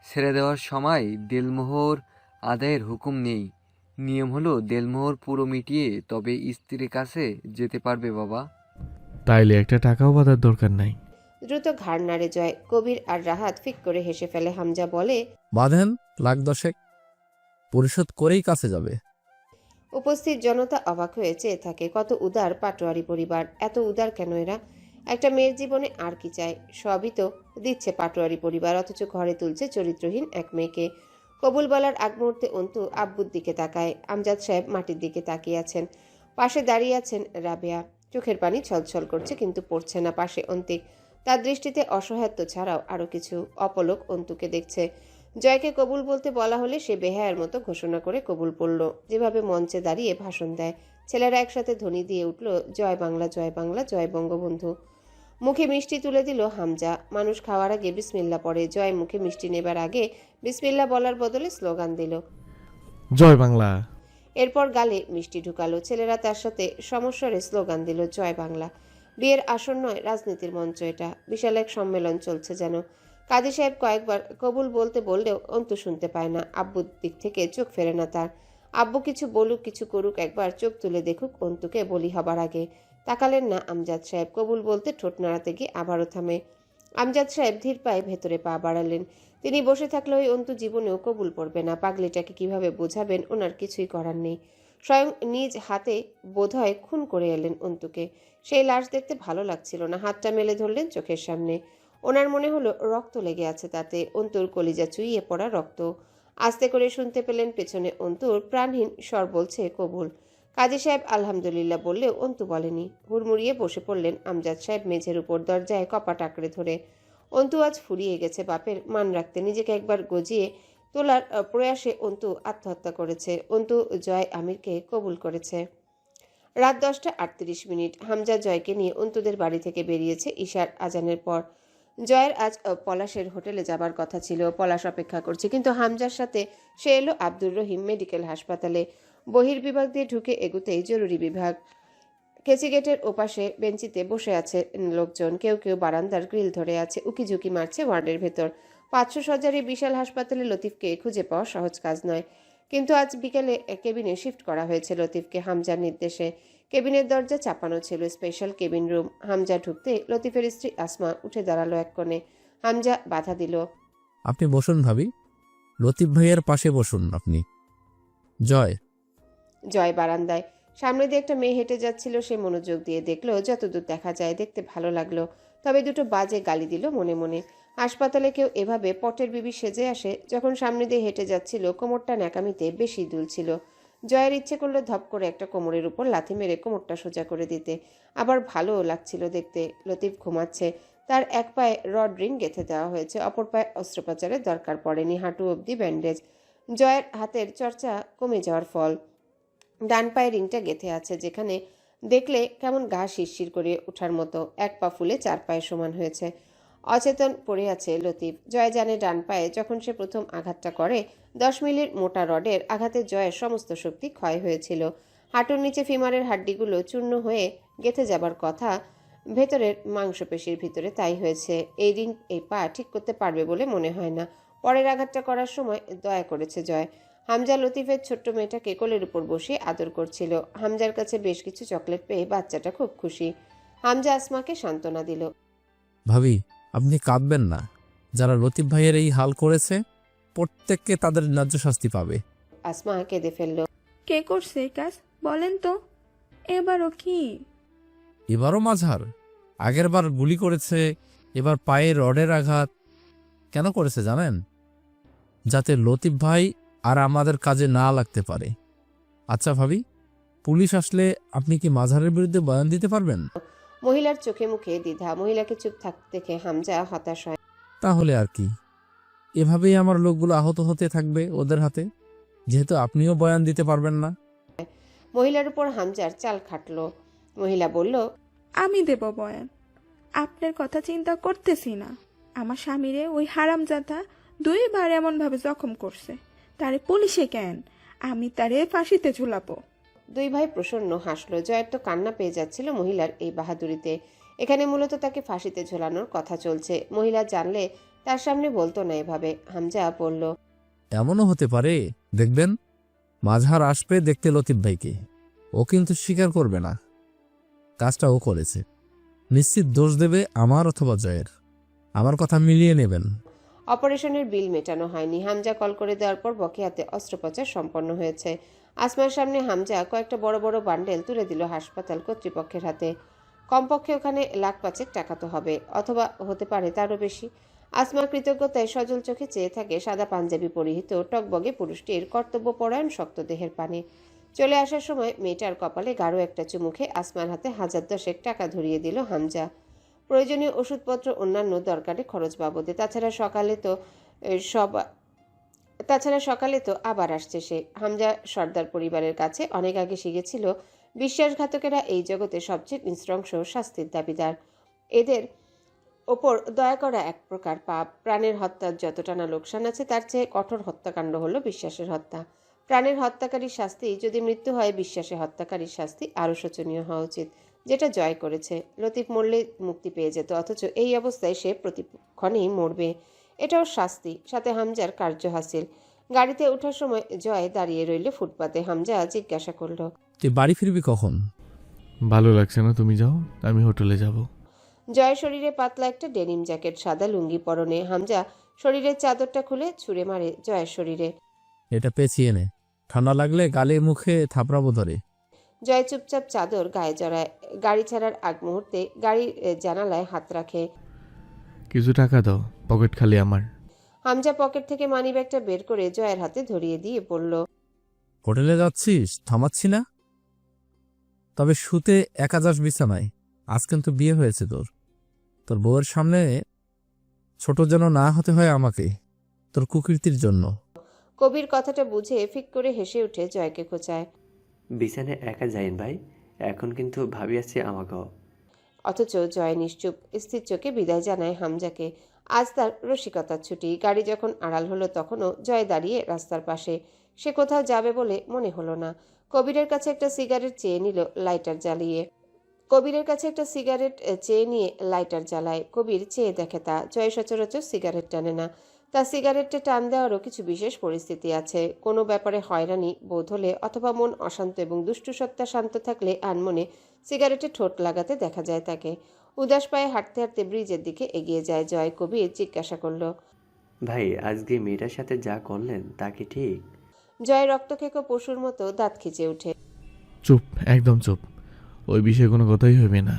ছেড়ে দেওয়ার সময় দেলমোহর আদায়ের হুকুম নেই। নিয়ম হলো দেলমোহর পুরো মিটিয়ে তবে স্ত্রীর কাছে যেতে পারবে বাবা। তাইলে একটা টাকাও বাঁধার দরকার নাই। দ্রুত ঘাড় নাড়ে জয়। কবির আর রাহাত ফিক করে হেসে ফেলে। হামজা বলে, বাঁধেন লাখ দশেক, পরিশোধ করেই কাছে যাবে। উপস্থিত জনতা অবাক হয়ে চেয়ে থাকে। কত উদার পাটোয়ারি পরিবার! এত উদার কেন এরা? একটা মেয়ের জীবনে আর কি চায়? সবই তো দিচ্ছে পাটোয়ারি পরিবার, অথচ ঘরে তুলছে চরিত্রহীন এক মেয়েকে। কবুল বলার আগ মুহূর্তে অন্তু আব্বুর দিকে তাকায়। আমজাদ সাহেব মাটির দিকে তাকিয়ে আছেন। পাশে দাঁড়িয়ে আছেন রাবেয়া। চোখের পানি ছলছল করছে, কিন্তু পড়ছে না। পাশে অন্তিক। তার দৃষ্টিতে অসহায়ত্ব ছাড়াও আরো কিছু। অপলক অন্তুকে দেখছে। জয়কে কবুল বলতে বলা হলে সে বেহায়ার মতো ঘোষণা করে কবুল পড়ল। যেভাবে মঞ্চে দাঁড়িয়ে ভাষণ দেয়। ছেলেরা একসাথে ধ্বনি দিয়ে উঠল, জয় বাংলা, জয় বাংলা, জয় বঙ্গবন্ধু। মুখে মিষ্টি তুলে দিল হামজা। মানুষ খাওয়ার আগে বিসমিল্লা পড়ে। জয় মুখে মিষ্টি নেবার আগে বিসমিল্লা বলার বদলে স্লোগান দিল, জয় বাংলা। এরপর গালে মিষ্টি ঢুকালো। ছেলেরা তার সাথে সমস্বরে স্লোগান দিল, জয় বাংলা। বিয়ের আসর নয়, রাজনীতির মঞ্চ এটা। বিশাল এক সম্মেলন চলছে যেন। কাজী সাহেব কয়েকবার কবুল বলতে বললেও অন্তু শুনতে পায় না। আব্বুর দিক থেকে চোখ ফেরে না তার। আব্বু কিছু বলুক কিছু করুক, একবার চোখ তুলে দেখুক অন্তুকে বলি হবার আগে। তাকালেন না আমজাদ সাহেব। কবুল বলতে ঠোঁট নাড়াতে গিয়ে আবারও থামে। আমজাদ সাহেব ধীর পায়ে ভেতরে পা বাড়ালেন। তিনি বসে থাকলে ওই অন্তু জীবনেও কবুল পড়বে না। পাগলিটাকে কিভাবে বোঝাবেন ওনার কিছুই করার নেই। স্বয়ং নিজ হাতে বোধহয় খুন করে এলেন অন্তুকে। সেই লাশ দেখতে ভালো লাগছিল না। হাতটা মেলে ধরলেন চোখের সামনে। ওনার মনে হলো রক্ত লেগে আছে তাতে। অন্তুর কলিজা চুইয়ে পড়া রক্ত। আস্তে করে শুনতে পেলেন পেছনে অন্তুর প্রাণহীন স্বর বলছে, কবুল। কাজী সাহেব আলহামদুলিল্লাহ বললেও অন্তু বলেনি। হুড়মুড়িয়ে বসে পড়লেন আমজাদ সাহেব মেঝের উপর, দরজায় কপাট আঁকড়ে ধরে। অন্তু আজ ফুরিয়ে গেছে বাপের মান রাখতে। নিজেকে একবার গজিয়ে তোলার প্রয়াসে অন্তু আত্মহত্যা করেছে। অন্তু জয় আমিরকে কবুল করেছে। রাত 10:38। হামজা জয়কে নিয়ে অন্তুদের বাড়ি থেকে বেরিয়েছে ঈশার আজানের পর। জয়ের আজ পলাশের হোটেলে যাবার কথা ছিল। পলাশ অপেক্ষা করছে, কিন্তু হামজার সাথে সে এলো আব্দুর রহিম মেডিকেল হাসপাতালে। বহির্বিভাগ দিয়ে ঢুকে এগুতেই জরুরি বিভাগ। কেচি গেটের ওপাশে বেঞ্চিতে বসে আছে লোকজন। কেউ কেউ বারান্দার গ্রিল ধরে আছে, উকিঝুঁকি মারছে ওয়ার্ডের ভেতর। 500 শয্যার এই বিশাল হাসপাতালে লতিফকে খুঁজে পাওয়া সহজ কাজ নয়। কিন্তু আজ বিকেলে কেবিনে শিফট করা হয়েছে লতিফকে হামজার নির্দেশে। কেবিনের দরজা চাপানো ছিল, স্পেশাল কেবিন রুম। হামজা ঢুকতে লতিফের স্ত্রী আসমা উঠে দাঁড়ালো এক কোণে। হামজা বাধা দিল, আপনি বসুন ভাবি, লতিফ ভাইয়ের পাশে বসুন আপনি। জয়। জয় বারান্দায়। সামনে দিয়ে একটা মেয়ে হেঁটে যাচ্ছিল। সে মনোযোগ দিয়ে দেখলো, যতদূর দেখা যায়। দেখতে ভালো লাগলো। তবে দুটো বাজে গালি দিল মনে মনে। হাসপাতালে কেউ এভাবে পটের বিবি সেজে আসে? যখন সামনে দিয়ে হেঁটে যাচ্ছিল কোমরটা ন্যাকামিতে বেশি দুলছিল। জয়ের ইচ্ছে করলো ধপ করে একটা কোমরের উপর লাথি মেরে কোমরটা সোজা করে দিতে। আবার ভালোও লাগছিল দেখতে। লতিফ ঘুমাচ্ছে, তার এক পায়ে রড রিং গেঁথে দেওয়া হয়েছে, অপর পায়ে অস্ত্রোপচারের দরকার পড়েনি, হাঁটু অবধি ব্যান্ডেজ। জয়ের হাতের চর্চা কমে যাওয়ার ফল। ডান পায়ে রিংটা গেঁথে আছে, যেখানে দেখলে কেমন গা শিরশির করে ওঠার মতো। এক পা ফুলে 4 পায়ে সমান হয়েছে। অচেতন পড়ে আছে লতিফ। জয় জানে ডান পায়ে যখন সে প্রথম আঘাতটা করে 10 মিলির মোটা রডের আঘাতে জয়ের সমস্ত শক্তি ক্ষয় হয়েছিল। হাঁটুর নিচে ফিমারের হাড্ডিগুলো চূর্ণ হয়ে গেঁথে যাবার কথা, ভেতরের মাংসপেশির ভিতরে তাই হয়েছে। এই রিং এই পা ঠিক করতে পারবে বলে মনে হয় না। পরের আঘাতটা করার সময় দয়া করেছে জয়। হামজা লতিফের ছোট্ট মেয়েটাকে কোলের উপর বসিয়ে আদর করছিল। হামজার কাছে বেশ কিছু চকলেট পেয়ে বাচ্চাটা খুব খুশি। হামজা আসমাকে সান্ত্বনা দিল। ভাবি, আপনি কাঁদবেন না। যারা লতিফ ভাইয়ের এই হাল করেছে প্রত্যেককে তাদের ন্যায্য শাস্তি পাবে। আসমা কেঁদে ফেলল। কে করছে এই কাজ বলেন তো? এবারও কি? এবারও মাঝার। আগেরবার গুলি করেছে, এবার পায়ে রডের আঘাত। কেন করেছে জানেন? যাতে লতিফ ভাই আর আমাদের কাজে না লাগতে পারে। আচ্ছা ভাবি, পুলিশ আসলে আপনি কি মাঝারের বিরুদ্ধে বয়ান দিতে পারবেন? মহিলার চোখে মুখে দ্বিধা। মহিলাকে চুপ থাকতে দেখে হামজা হতাশ হয়। তাহলে আর কি, এভাবেই আমার লোকগুলো আহত হতে থাকবে ওদের হাতে, যেহেতু আপনিও বয়ান দিতে পারবেন না। মহিলার উপর হামজার চাল খাটল। মহিলা বলল, আমি দেব বয়ান। আপনার কথা চিন্তা করতেছি না। আমার স্বামীরে ওই হারামজাদা 2 বার এমনভাবে জখম করছে, তারে পুলিশে কেন? আমি তারে ফাঁসিতে ঝুলাবো। 2 ভাই প্রসন্ন হাসলো। জয়ের তো কান্না পেয়ে যাচ্ছিল মহিলার এই বাহাদুরিতে। এখানে মূলত তাকে ফাঁসিতে ঝোলানোর কথা চলছে। মহিলা জানলে তার সামনে বলতো না এভাবে। হামজা বলল, এমনও হতে পারে, দেখবেন মাঝহার আসবে দেখতে লতিফ ভাইকে। ও কিন্তু স্বীকার করবে না কাজটা ও করেছে। নিশ্চিত দোষ দেবে আমার অথবা জয়ের। আমার কথা মিলিয়ে নেবেন। অপারেশনের বিল মেটানো হয়নি। হামজা কল করে দেওয়ার পর বকেয়াতে অস্ত্রোপচার সম্পন্ন হয়েছে। আসমার সামনে হামজা কয়েকটা বড় বড় বান্ডেল তুলে দিল হাসপাতাল কর্তৃপক্ষের হাতে। কমপক্ষে ওখানে লাখ 5 টাকা তো হবে, অথবা হতে পারে তারও বেশি। আসমা কৃতজ্ঞতায় সজল চোখে চেয়ে থাকে সাদা পাঞ্জাবি পরিহিত টকবগে পুরুষটির কর্তব্যপরায়ণ শক্ত দেহের পানে। চলে আসার সময় মেয়েটার কপালে গাঢ় একটা চুমুখে আসমার হাতে 1010 টাকা ধরিয়ে দিল হামজা। প্রয়োজনীয় ওষুধপত্র অন্যান্য দরকারে খরচ বাবদে। তাছাড়া সকালে তো আবার আসছে সে। হামজা সর্দার পরিবারের কাছে অনেক আগে শিখেছিল বিশ্বাসঘাতকেরা এই জগতে সবচেয়ে নৃশংস শাস্তির দাবিদার। এদের ওপর দয়া করা এক প্রকার পাপ। প্রাণের হত্যার যতটা না লোকসান আছে, তার চেয়ে কঠোর হত্যাকাণ্ড হলো বিশ্বাসের হত্যা। প্রাণের হত্যাকারীর শাস্তি যদি মৃত্যু হয়, বিশ্বাসে হত্যাকারীর শাস্তি আরও শোচনীয় হওয়া উচিত, যেটা জয় করেছে। লতিফ মরলে মুক্তি পেয়ে যেত, অথচ এই অবস্থায় সে প্রতিক্ষণেই মরবে। এটাও শাস্তি, সাথে হামজার কার্য হাসিল। গাড়িতে ওঠার সময় জয় দাঁড়িয়ে রইল ফুটপাতে। হামজা জিজ্ঞাসা করল, তুই বাড়ি ফিরবি কখন? ভালো লাগছে না, তুমি যাও, আমি হোটেলে যাব। জয়ের শরীরে পাতলা একটা ডেনিম জ্যাকেট, সাদা লুঙ্গি পরনে। হামজা শরীরের চাদরটা খুলে ছুঁড়ে মারে জয়ের শরীরে। এটা পেঁচিয়ে নে, ঠান্ডা লাগলে গালে মুখে থাপড়াবো ধরে। জয় চুপচাপ চাদর গায়ে জড়ায়। গাড়ি ছাড়ার আগ মুহূর্তে গাড়ির জানালায় হাত রাখে। কিছু টাকা দাও, পকেট খালি আমার। হামজা পকেট থেকে মানিব্যাগটা বের করে জয়ের হাতে ধরিয়ে দিয়ে বলল, হোটেলে যাচ্ছিস? থামাচ্ছি না। তবে শুতে একা যাস বিছানায়। আজ কিন্তু বিয়ে হয়েছে তোর। তোর বউয়ের সামনে ছোট যেন না হতে হয় আমাকে, তোর কুকীর্তির জন্য। কবির কথাটা বুঝে ফিক করে হেসে উঠে জয়কে খোঁচায়। বিছানায় একা যাইন ভাই, এখন কিন্তু ভাবি আছে আমাকেও। অথচ জয় নিশ্চুপ, স্থির চোখে বিদায় জানায় হামজাকে। আজ তার রসিকতার ছুটি। গাড়ি যখন আড়াল হলো তখনও জয় দাঁড়িয়ে রাস্তার পাশে। সে কোথাও যাবে বলে মনে হলো না। কবিরের কাছে একটা সিগারেট চেয়ে নিল, লাইটার জ্বালিয়ে। লাইটার জ্বালায়। কবির চেয়ে দেখে তা। জয় সচরাচর সিগারেট টানে না। তার সিগারেটে টান দেওয়ারও কিছু বিশেষ পরিস্থিতি আছে। কোনো ব্যাপারে হয়রানি বোধ হলে, অথবা মন অশান্ত এবং দুষ্টু সত্তা শান্ত থাকলে আনমনে সিগারেটে ঠোঁট লাগাতে দেখা যায় তাকে। উদাস পায়ে হাঁটতে হাঁটতে ব্রিজের দিকে এগিয়ে যায় জয়। কবির জিজ্ঞাসা করল, ভাই আজকে মেয়েটার সাথে যা করলেন তা কি ঠিক? জয় রক্তখেকো পশুর মতো দাঁত খিচে উঠে। চুপ, একদম চুপ। ওই বিষয়ে কোনো কথাই হবে না।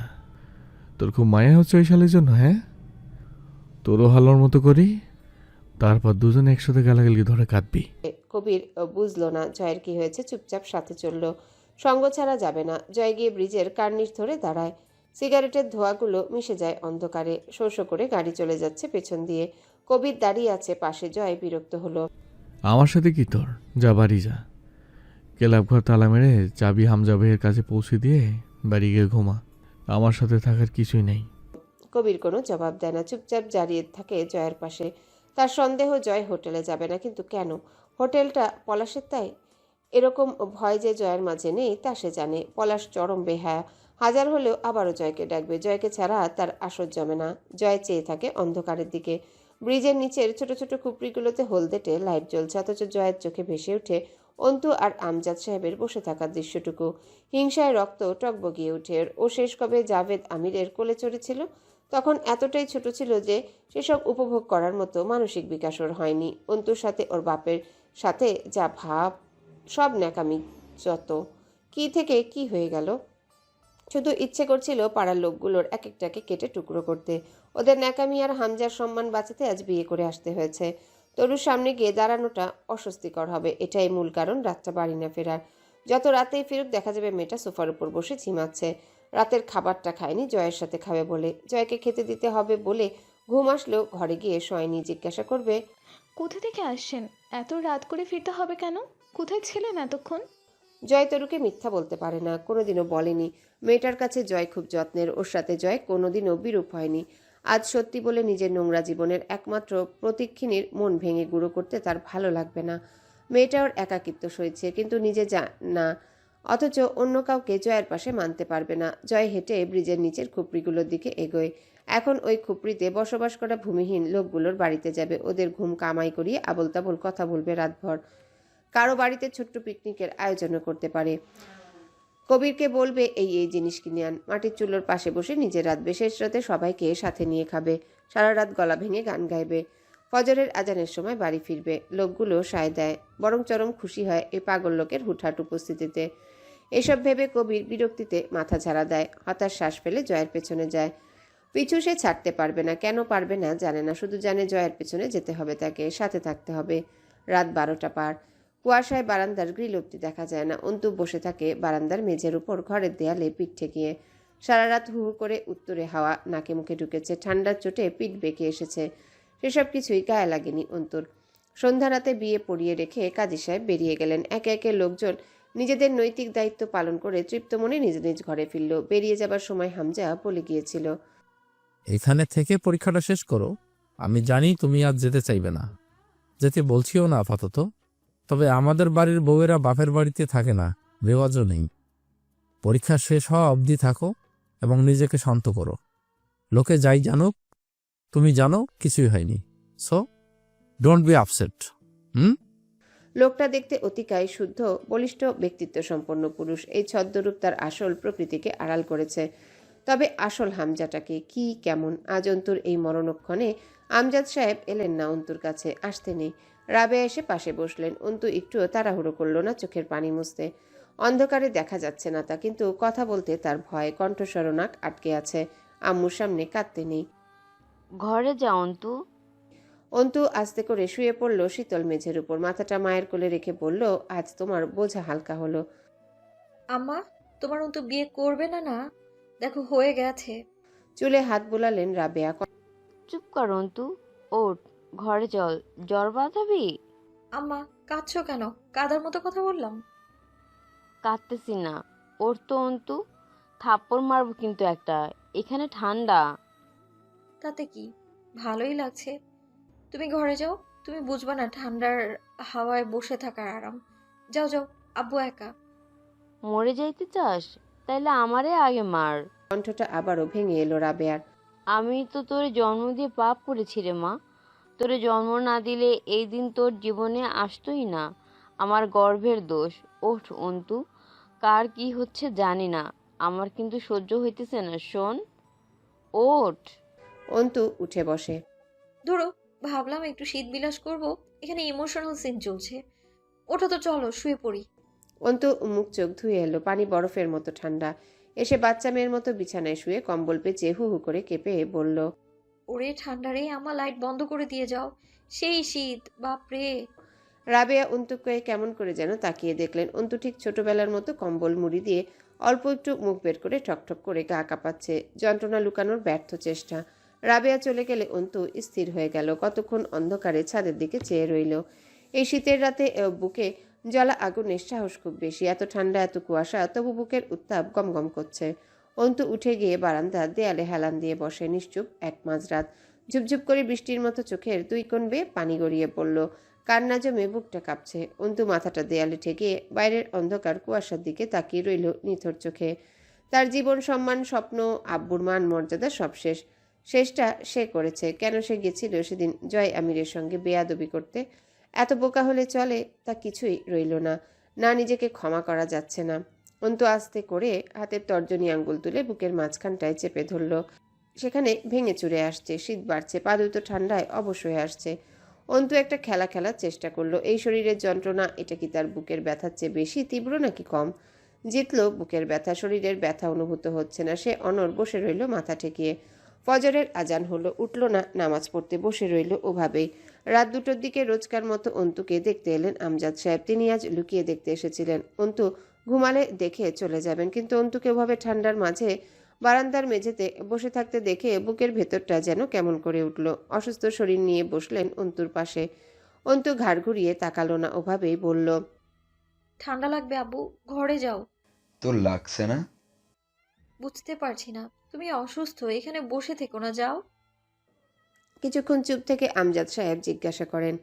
তো তোর খুব মায়া হচ্ছে ওই শালের জন্য, হ্যাঁ? তোরও হালার মতো করি, তারপর দুজনে একসাথে গালাগালি ধরে কাঁদবি। কবির বুঝলো না জয়ের কি হয়েছে, চুপচাপ সাথে চলল। সঙ্গ ছাড়া যাবে না। জয় গিয়ে ব্রিজের কার্নিশ ধরে দাঁড়ায়। সিগারেটের ধোঁয়াগুলো মিশে যায় অন্ধকারে। শো শো করে গাড়ি চলে যাচ্ছে পেছন দিয়ে। কবির দাঁড়িয়ে আছে পাশে। জয় বিরক্ত হলো। আমার সাথে কি তোর? যা বাড়ি যা। ক্লাব ঘর তালা মেরে চাবি হামজা ভাইয়ের কাছে পৌঁছে দিয়ে বাড়ি গিয়ে ঘুমা। আমার সাথে থাকার কিছুই নেই। কবির কোনো জবাব দেয় না, চুপচাপ দাঁড়িয়ে থাকে জয়ের পাশে। তার সন্দেহ জয় হোটেলে যাবে না, কিন্তু কেন? হোটেলটা পলাশের, তাই? এরকম ভয় যে জয়ের মাঝে নেই তা সে জানে। পলাশ চরম বেহায়া, হাজার হলেও আবারও জয়কে ডাকবে। জয়কে ছাড়া তার আসর জমে না। জয় চেয়ে থাকে অন্ধকারের দিকে। ব্রিজের নিচের ছোট ছোট খুপড়িগুলোতে হলদেটে লাইট জ্বলছে, অথচ জয়ের চোখে ভেসে ওঠে অন্তু আর আমজাদ সাহেবের বসে থাকার দৃশ্যটুকু। হিংসায় রক্ত টকবগিয়ে ওঠে। ও শেষ কবে জাভেদ আমিরের কোলে চড়েছিল? তখন এতটাই ছোট ছিল যে সেসব উপভোগ করার মতো মানসিক বিকাশ ওর হয়নি। অন্তুর সাথে ওর বাপের সাথে যা ভাব, সব ন্যাকামি। যত কি থেকে কি হয়ে গেল। শুধু ইচ্ছে করছিল পাড়ার লোকগুলোর এক একটাকে কেটে টুকরো করতে। ওদের ন্যাকামি আর হামজার সম্মান বাঁচাতে আজ বিয়ে করে আসতে হয়েছে। তরুর সামনে গিয়ে দাঁড়ানোটা অস্বস্তিকর হবে, এটাই মূল কারণ রাতটা বাড়ি না ফেরার। যত রাতেই ফিরুক দেখা যাবে মেয়েটা সোফার উপর বসে ঝিমাচ্ছে। রাতের খাবারটা খায়নি জয়ের সাথে খাবে বলে। জয়কে খেতে দিতে হবে বলে ঘুম আসলেও ঘরে গিয়ে শোয়নি। জিজ্ঞাসা করবে, কোথা থেকে আসছেন? এত রাত করে ফিরতে হবে কেন? কোথায় ছিলেন এতক্ষণ? জয় তরুকে মিথ্যা বলতে পারে না, কোনোদিনও বলেনি। মেয়েটার কাছে জয় খুব যত্নের। ওর সাথে জয় কোনোদিনও বিরূপ হয়নি। আজ সত্যি বলে নিজের নোংরা জীবনের একমাত্র প্রতীক্ষিণীর মন ভেঙে গুঁড়ো করতে তার ভালো লাগবে না। মেয়েটা ওর একাকিত্ব সইছে, কিন্তু নিজে না, অথচ অন্য কাউকে জয়ের পাশে মানতে পারবে না। জয় হেঁটে ব্রিজের নিচের খুপড়িগুলোর দিকে এগোয়। এখন ওই খুপড়িতে বসবাস করা ভূমিহীন লোকগুলোর বাড়িতে যাবে। ওদের ঘুম কামাই করিয়ে আবোল তাবোল কথা বলবে রাতভর। কারো বাড়িতে ছোট্ট পিকনিকের আয়োজনও করতে পারে। কবিরকে বলবে এই এই জিনিস কিনে আন। মাটির চুলোর পাশে বসে নিজের রাত শেষ রাতে সবাইকে সাথে নিয়ে খাবে। সারা রাত গলা ভেঙে গান গাইবে। ফজরের আজানের সময় বাড়ি ফিরবে। লোকগুলো সায় দেয়, বরং চরম খুশি হয় এই পাগল লোকের হুটহাট উপস্থিতিতে। এসব ভেবে কবির বিরক্তিতে মাথা ঝাড়া দেয়। হতাশ শ্বাস ফেলে জয়ের পেছনে যায়। পিছু সে ছাড়তে পারবে না। কেন পারবে না জানে না, শুধু জানে জয়ের পেছনে যেতে হবে তাকে, সাথে থাকতে হবে। রাত 12টা পার। কুয়াশায় বারান্দার গ্রিল অব্দি দেখা যায় না। অন্তু বসে থাকে বারান্দার মেঝের উপর, ঘরের দেয়ালে পিঠ ঠেকিয়ে। সারা রাত হু হু করে উত্তরে হাওয়া নাকে মুখে ঢুকেছে। ঠান্ডার চোটে পিঠ বেঁকে এসেছে। সেসব কিছুই গায়ে লাগেনি অন্তুর। সন্ধ্যা রাতে বিয়ে পড়িয়ে রেখে কাজী সাহেব বেরিয়ে গেলেন। একে একে লোকজন নিজেদের নৈতিক দায়িত্ব পালন করে তৃপ্ত মনে নিজ নিজ ঘরে ফিরল। বেরিয়ে যাবার সময় হামজা বলে গিয়েছিল, এখানে থেকে পরীক্ষাটা শেষ করো। আমি জানি তুমি আজ যেতে চাইবে না, যেতে বলছিও না আপাতত। তবে আমাদের বাড়ির বউয়েরা বাপের বাড়িতে থাকে না, রেওয়াজও নেই। পরীক্ষা শেষ হওয়া অবধি থাকো এবং নিজেকে শান্ত করো। লোকে যাই জানুক, তুমি জানো কিছুই হয়নি। So don't be upset. লোকটা দেখতে অতিকায় শুদ্ধ, বলিষ্ঠ ব্যক্তিত্ব সম্পন্ন পুরুষ। এই ছদ্মরূপ তার আসল প্রকৃতিকে আড়াল করেছে। তবে আসল হামজাটাকে কি, কেমন? আজ অন্তুর এই মরণক্ষণে আমজাদ সাহেব এলেন না অন্তুর কাছে, আসতে নেই। রাবেয়া এসে পাশে বসলেন। অন্তু একটুও তাড়াহুড়ো করল না চোখের পানি মুছতে। অন্ধকারে দেখা যাচ্ছে না তা, কিন্তু কথা বলতে তার ভয়। কণ্ঠস্বর নাক আটকে আছে। আম্মুর সামনে কাঁদতে নেই। ঘরে যা অন্তু। অন্তু আস্তে করে শুয়ে পড়ল শীতল মেঝের উপর। মাথাটা মায়ের কোলে রেখে বলল, আজ তোমার বোঝা হালকা হলো। আম্মা, তোমার অন্তু বিয়ে করবে না? না দেখো হয়ে গেছে। চুলে হাত বুলালেন রাবেয়া। চুপ কর অন্তু, ওঠ, ঘরে চল, জ্বর বাঁধাবি। আম্মা কাঁদছো কেন? কাদার মতো কথা বললাম? কাঁদতেছি না, ওর তো অন্তু, থাপ্পড় মারবো কিন্তু একটা। এখানে ঠান্ডা। তাতে কি, ভালোই লাগছে। তুমি ঘরে যাও, তুমি বুঝবা না ঠান্ডার হাওয়ায় বসে থাকার আরাম। যাও যাও, আব্বু একা। মরে যাইতে চাস? তাইলে আমারে আগে মার। কণ্ঠটা আবারও ভেঙে এলো রাবেয়ার। আমি তো তোর জন্ম দিয়ে পাপ করেছি রে মা। তোরে জন্ম না দিলে এই দিন তোর জীবনে আসতোই না। আমার গর্ভের দোষ। ওঠ অন্তু, কার কি হচ্ছে জানি না, আমার কিন্তু সহ্য হইতেছে না। শোন, ওঠ। অন্তু উঠে বসে। ধরো, ভাবলাম একটু শীত বিলাস করবো, এখানে ইমোশনাল সিন চলছে। ওটা তো চলো শুয়ে পড়ি। অন্তু মুখ চোখ ধুয়ে এলো। পানি বরফের মতো ঠান্ডা। এসে বাচ্চা মেয়ের মতো বিছানায় শুয়ে কম্বল পেঁচিয়ে হু হু করে কেঁপে বলল, ওরে ঠান্ডারে আমার লাইট বন্ধ করে দিয়ে যাও, সেই শীত, বাপরে। রাবেয়া অন্তুকে কেমন করে যেন তাকিয়ে দেখলেন। অন্তু ঠিক ছোটবেলার মতো কম্বল মুড়ি দিয়ে অল্প একটু মুখ বের করে ঠকঠক করে গা কাঁপাচ্ছে, যন্ত্রণা লুকানোর ব্যর্থ চেষ্টা। রাবেয়া চলে গেলে অন্তু স্থির হয়ে গেল। কতক্ষণ অন্ধকারে ছাদের দিকে চেয়ে রইল। এই শীতের রাতে বুকে জ্বলা আগুনের সাহস খুব বেশি। এত ঠান্ডা, এত কুয়াশা, তবু বুকের উত্তাপ গমগম করছে। অন্তু উঠে গিয়ে বারান্দার দেয়ালে হেলান দিয়ে বসে। নিশ্চুপ এক মাঝরাত। ঝুপঝুপ করে বৃষ্টির মতো চোখের দুই কোণ বেয়ে পানি গড়িয়ে পড়ল। কান্না জমে বুকটা কাঁপছে। অন্তু মাথাটা দেয়ালে ঠেকিয়ে বাইরের অন্ধকার কুয়াশার দিকে তাকিয়ে রইল নিথর চোখে। তার জীবন, সম্মান, স্বপ্ন, আব্বুর মান মর্যাদা সব শেষ। শেষটা সে করেছে। কেন সে গেছিল সেদিন জয় আমিরের সঙ্গে বেয়াদবি করতে? এত বোকা হলে চলে? তা কিছুই রইল না। না, নিজেকে ক্ষমা করা যাচ্ছে না। অন্তু আস্তে করে হাতের তর্জনী আঙ্গুল তুলে বুকের মাঝখানটায় চেপে ধরল। সেখানে ভেঙে চুরে আসছে। শীত বাড়ছে, পা দুটো ঠান্ডায় অবশ হয়ে আসছে। অন্তু একটা খেলা খেলার চেষ্টা করলো। এই শরীরের যন্ত্রণা, এটা কি তার বুকের ব্যথার চেয়ে বেশি তীব্র নাকি কম? জিতলো বুকের ব্যথা, শরীরের ব্যথা অনুভূত হচ্ছে না। সে অনড় বসে রইল মাথা ঠেকিয়ে। ফজরের আজান হলো, উঠল না, নামাজ পড়তে বসে রইল ওভাবেই। রাত 2টোর দিকে রোজকার মতো অন্তুকে দেখতে এলেন আমজাদ সাহেব। তিনি আজ লুকিয়ে দেখতে এসেছিলেন। অন্তু ঘুমালে দেখে চলে যাবেন, কিন্তু অন্তুকে ওভাবে ঠান্ডার মাঝে বারান্দার মেঝেতে বসে থাকতে দেখে বুকের ভেতরটা যেন কেমন করে উঠল। অসুস্থ শরীর নিয়ে বসলেন অন্তুর পাশে। অন্তু ঘাড় ঘুরিয়ে তাকালো না, ওভাবেই বলল, ঠান্ডা লাগবে আব্বু, ঘরে যাও। তোর লাগছে না? বুঝতে পারছি না, তুমি অসুস্থ, এখানে বসে থেকো না, যাও। কিছুক্ষণ চুপ থেকে আমজাদ সাহেব জিজ্ঞাসা করেন,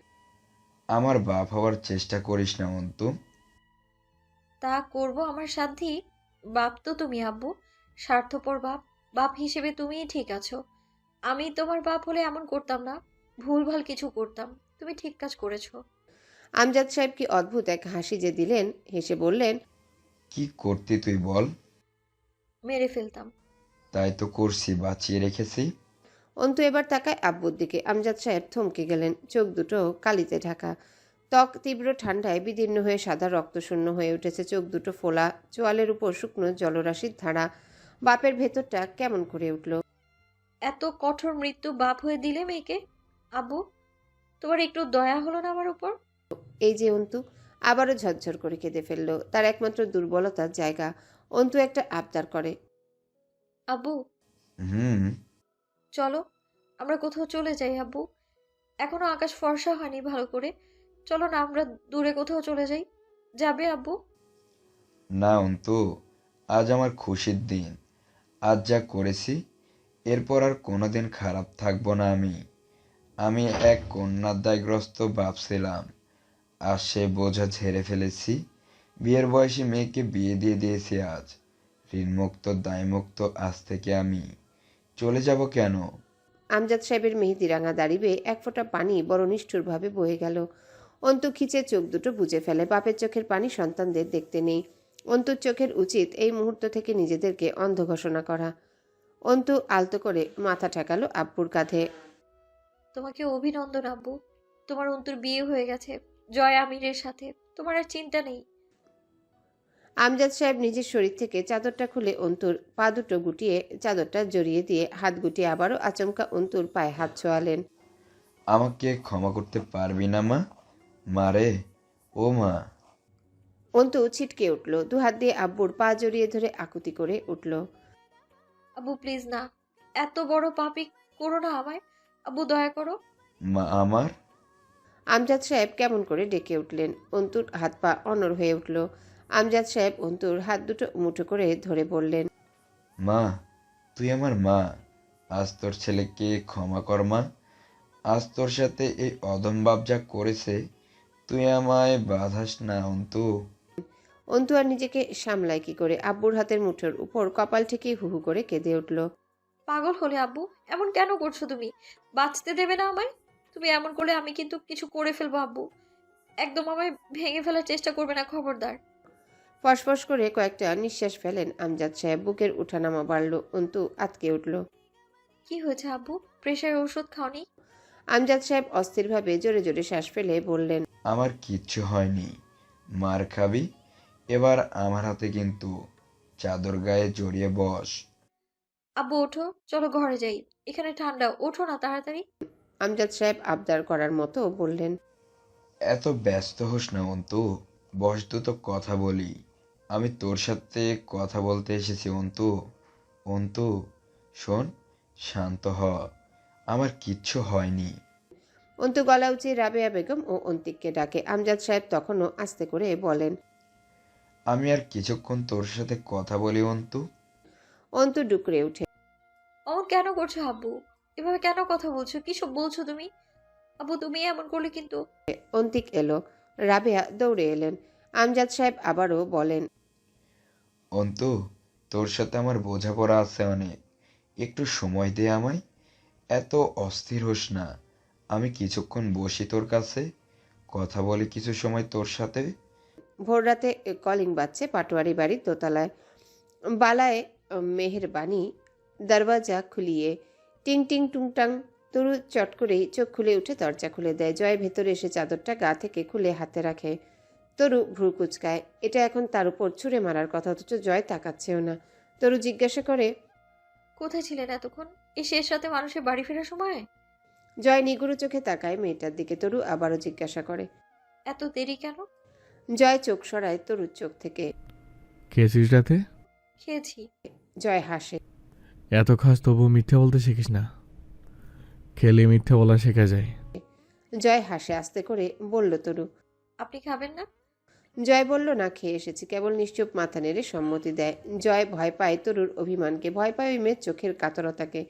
আমার বাপ হওয়ার চেষ্টা করিস না অন্তু। তা করব আমার সাধ্যি। বাপ তো তুমি আব্বু, স্বার্থপর বাপ। বাপ হিসেবে তুমিই ঠিক আছো। আমি তোমার বাপ হলে এমন করতাম না, ভুলভাল কিছু করতাম। তুমি ঠিক কাজ করেছো। আমজাদ সাহেব কি অদ্ভুত এক হাসি যে দিলেন। হেসে বললেন, কি করতি তুই বল? মেরে ফেলতাম। তাই তো করছি, বাঁচিয়ে রেখেছি। অন্তু এবার তাকায় আব্বুর দিকে। আমজাদ সাহেব থমকে গেলেন, চোখ দুটো কালিতে ঢাকা। ত্বক তীব্র ঠান্ডায় বিদীর্ণ হয়ে সাদা রক্তশূন্য হয়ে উঠেছে। চোখ দুটো ফোলা, চোয়ালের উপর শুকনো জলরাশির ধারা। বাপের ভেতরটা কেমন করে উঠল। এত কঠোর মৃত্যু বাপ হয়ে দিলে মেয়েকে। আব্বু, তোমার একটু দয়া হলো না আমার উপর? এই যে অন্তু আবারও ঝরঝর করে কেঁদে ফেলল। তার একমাত্র দুর্বলতার জায়গা। অন্তু একটা আবদার করে, আব্বু হুম। চলো, আমরা কোথাও চলে যাই আব্বু। এখনো আকাশ ফর্সা হয়নি ভালো করে। চলো না, আমরা দূরে কোথাও চলে যাই। যাবে আব্বু? না অন্তু, আজ আমার খুশির দিন। আজ যা করেছি, এরপর আর কোনোদিন খারাপ থাকবো না আমি। আমি এক কন্যাদায়গ্রস্ত বাপ ছিলাম। আজ সে বোঝা ঝেড়ে ফেলেছি। বিয়ের বয়সী মেয়েকে বিয়ে দিয়ে দিয়েছি আজ। ঋণমুক্ত, দায়মুক্ত আজ থেকে আমি। চলে যাব কেন? আমজাদ সাহেবের মেহেদি রাঙা দাড়ি বেয়ে এক ফোঁটা পানি বড় নিষ্ঠুরভাবে বয়ে গেল। অন্তু খিচে চোখ দুটো বুজে ফেলে। বাপের চোখের পানি সন্তানদের দেখতে নেই। অন্তুর চোখের উচিত এই মুহূর্ত থেকে নিজেদেরকে অন্ধ ঘোষণা করা। অন্তু আলতো করে মাথা ঠেকালো আব্বুর কাঁধে। তোমাকে অভিনন্দন আব্বু। তোমার অন্তুর বিয়ে হয়ে গেছে জয় আমিরের সাথে। তোমার আর চিন্তা নেই। আমজাদ সাহেব নিজের শরীর থেকে চাদরটা খুলে অন্তুর পা দুটো গুটিয়ে চাদরটা জড়িয়ে দিয়ে হাত গুটিয়ে আবারও আচমকা অন্তুর পায়ে হাত ছোঁয়ালেন। আমাকে ক্ষমা করতে পারবি না মা? মারে, ও মা। অন্তু ছিটকে উঠল, দু হাত দিয়ে আব্বুর পা জড়িয়ে ধরে আকুতি করে উঠল। আব্বু প্লিজ না, এত বড় পাপী করো না আমায়। আব্বু দয়া করো। মা আমার। আমজাদ সাহেব কেমন করে ডেকে উঠলেন। অন্তুর হাত পা অনড় হয়ে উঠল। আমজাদ সাহেব অন্তুর হাত দুটো মুঠো করে ধরে বললেন, মা, তুই আমার মা। আজ তোর ছেলেকে ক্ষমা কর মা। আজ তোর সাথে এই অদম্বাব যা করেছে, তুই আমায় বাধাস না অন্তু। অন্তু আর নিজেকে সামলায় কি করে। আব্বুর হাতের মুঠোর উপর কপাল ঠেকিয়ে হু হু করে কেঁদে উঠল। পাগল হলে আব্বু? এমন কেন করছো তুমি? বাঁচতে দেবে না আমায়? তুমি এমন করলে আমি কিন্তু কিছু করে ফেলবো আব্বু। একদম আমায় ভেঙে ফেলার চেষ্টা করবে না, খবরদার। ফসফস করে কয়েকটা নিঃশ্বাস ফেলেন আমজাদ সাহেব। বুকের উঠানামা বাড়ল। অন্তু আতকে উঠল। কি হয়েছে আব্বু? প্রেশার ওষুধ খাওনি? আমজাদ সাহেব অস্থিরভাবে জোরে জোরে শ্বাস ফেলে বললেন, আমার কিচ্ছু হয়নি। মার খাবি এবার আমার হাতে কিন্তু। চাদর গায়ে জড়িয়ে বস। আব্বু ওঠো, চলো ঘরে যাই, এখানে ঠান্ডা, ওঠো না তাড়াতাড়ি। আমজাদ সাহেব আবদার করার মতো বললেন, এত ব্যস্ত হোস না অন্তু, বস দুটো কথা বলি। আমি তোর সাথে কথা বলতে এসেছি অন্তু। অন্তু শোন, শান্ত হ, আমার কিচ্ছু হয়নি। অন্তু গলা উঁচিয়ে রাবেয়া বেগম ও অন্তিককে ডাকে। আমজাদ সাহেব তখনও আস্তে করে বলেন, আমি আর কিছুক্ষণ তোর সাথে কথা বলি অন্তু। অন্তু ডুকরে উঠে, অমন কেন করছো আব্বু? এভাবে কেন কথা বলছো? কি সব বলছো তুমি? আব্বু তুমি এমন করলে কিন্তু। অন্তিক এলো, রাবেয়া দৌড়ে এলেন। আমজাদ সাহেব আবারও বলেন, অন্তু, তোর সাথে আমার বোঝাপড়া আছে অনেক, একটু সময় দে আমায়। এত অস্থির হোস না, আমি কিছুক্ষণ বসি তোর কাছে, কথা বলি কিছু সময় তোর সাথে। ভোররাতে কলিং বাজছে পাটোয়ারি বাড়ির দোতলায়। বালায় মেহেরবানি দরওয়াজা খুলিয়ে টিং টিং টুংটাং। তরু চট করেই চোখ খুলে উঠে দরজা খুলে দেয়। জয় ভেতরে এসে চাদরটা গা থেকে খুলে হাতে রাখে। তরু ভ্রু কুচকায়। এটা এখন তার উপর ছুঁড়ে মারার কথা, অথচ জয় তাকাচ্ছেও না। তরু জিজ্ঞাসা করে, কোথায় ছিলেন এতক্ষণ? এই শেষ রাতে মানুষের বাড়ি ফেরার সময়? জয় নিগুড়ো চোখে তাকায় মেয়েটার দিকে। তরু আবারও জিজ্ঞাসা করে, এত দেরি কেন? জয় চোখ সরায় তরুর চোখ থেকে। খেয়েছিস রাতে? খেয়েছি। জয় হাসে। এত খাস তবু মিথ্যে বলতে শিখিস না, খেলে মিথ্যে বলা শেখা যায়। জয় হাসে আস্তে করে বলল তরু। আপনি খাবেন না? জয় বলল, না, খেয়ে এসেছি। কেবল নিশ্চুপ মাথা নেড়ে সম্মতি দেয়। জয় ভয় পায় তরুর অভিমানকে, ভয় পায় ওই মেয়ের চোখের কাতরতাকে।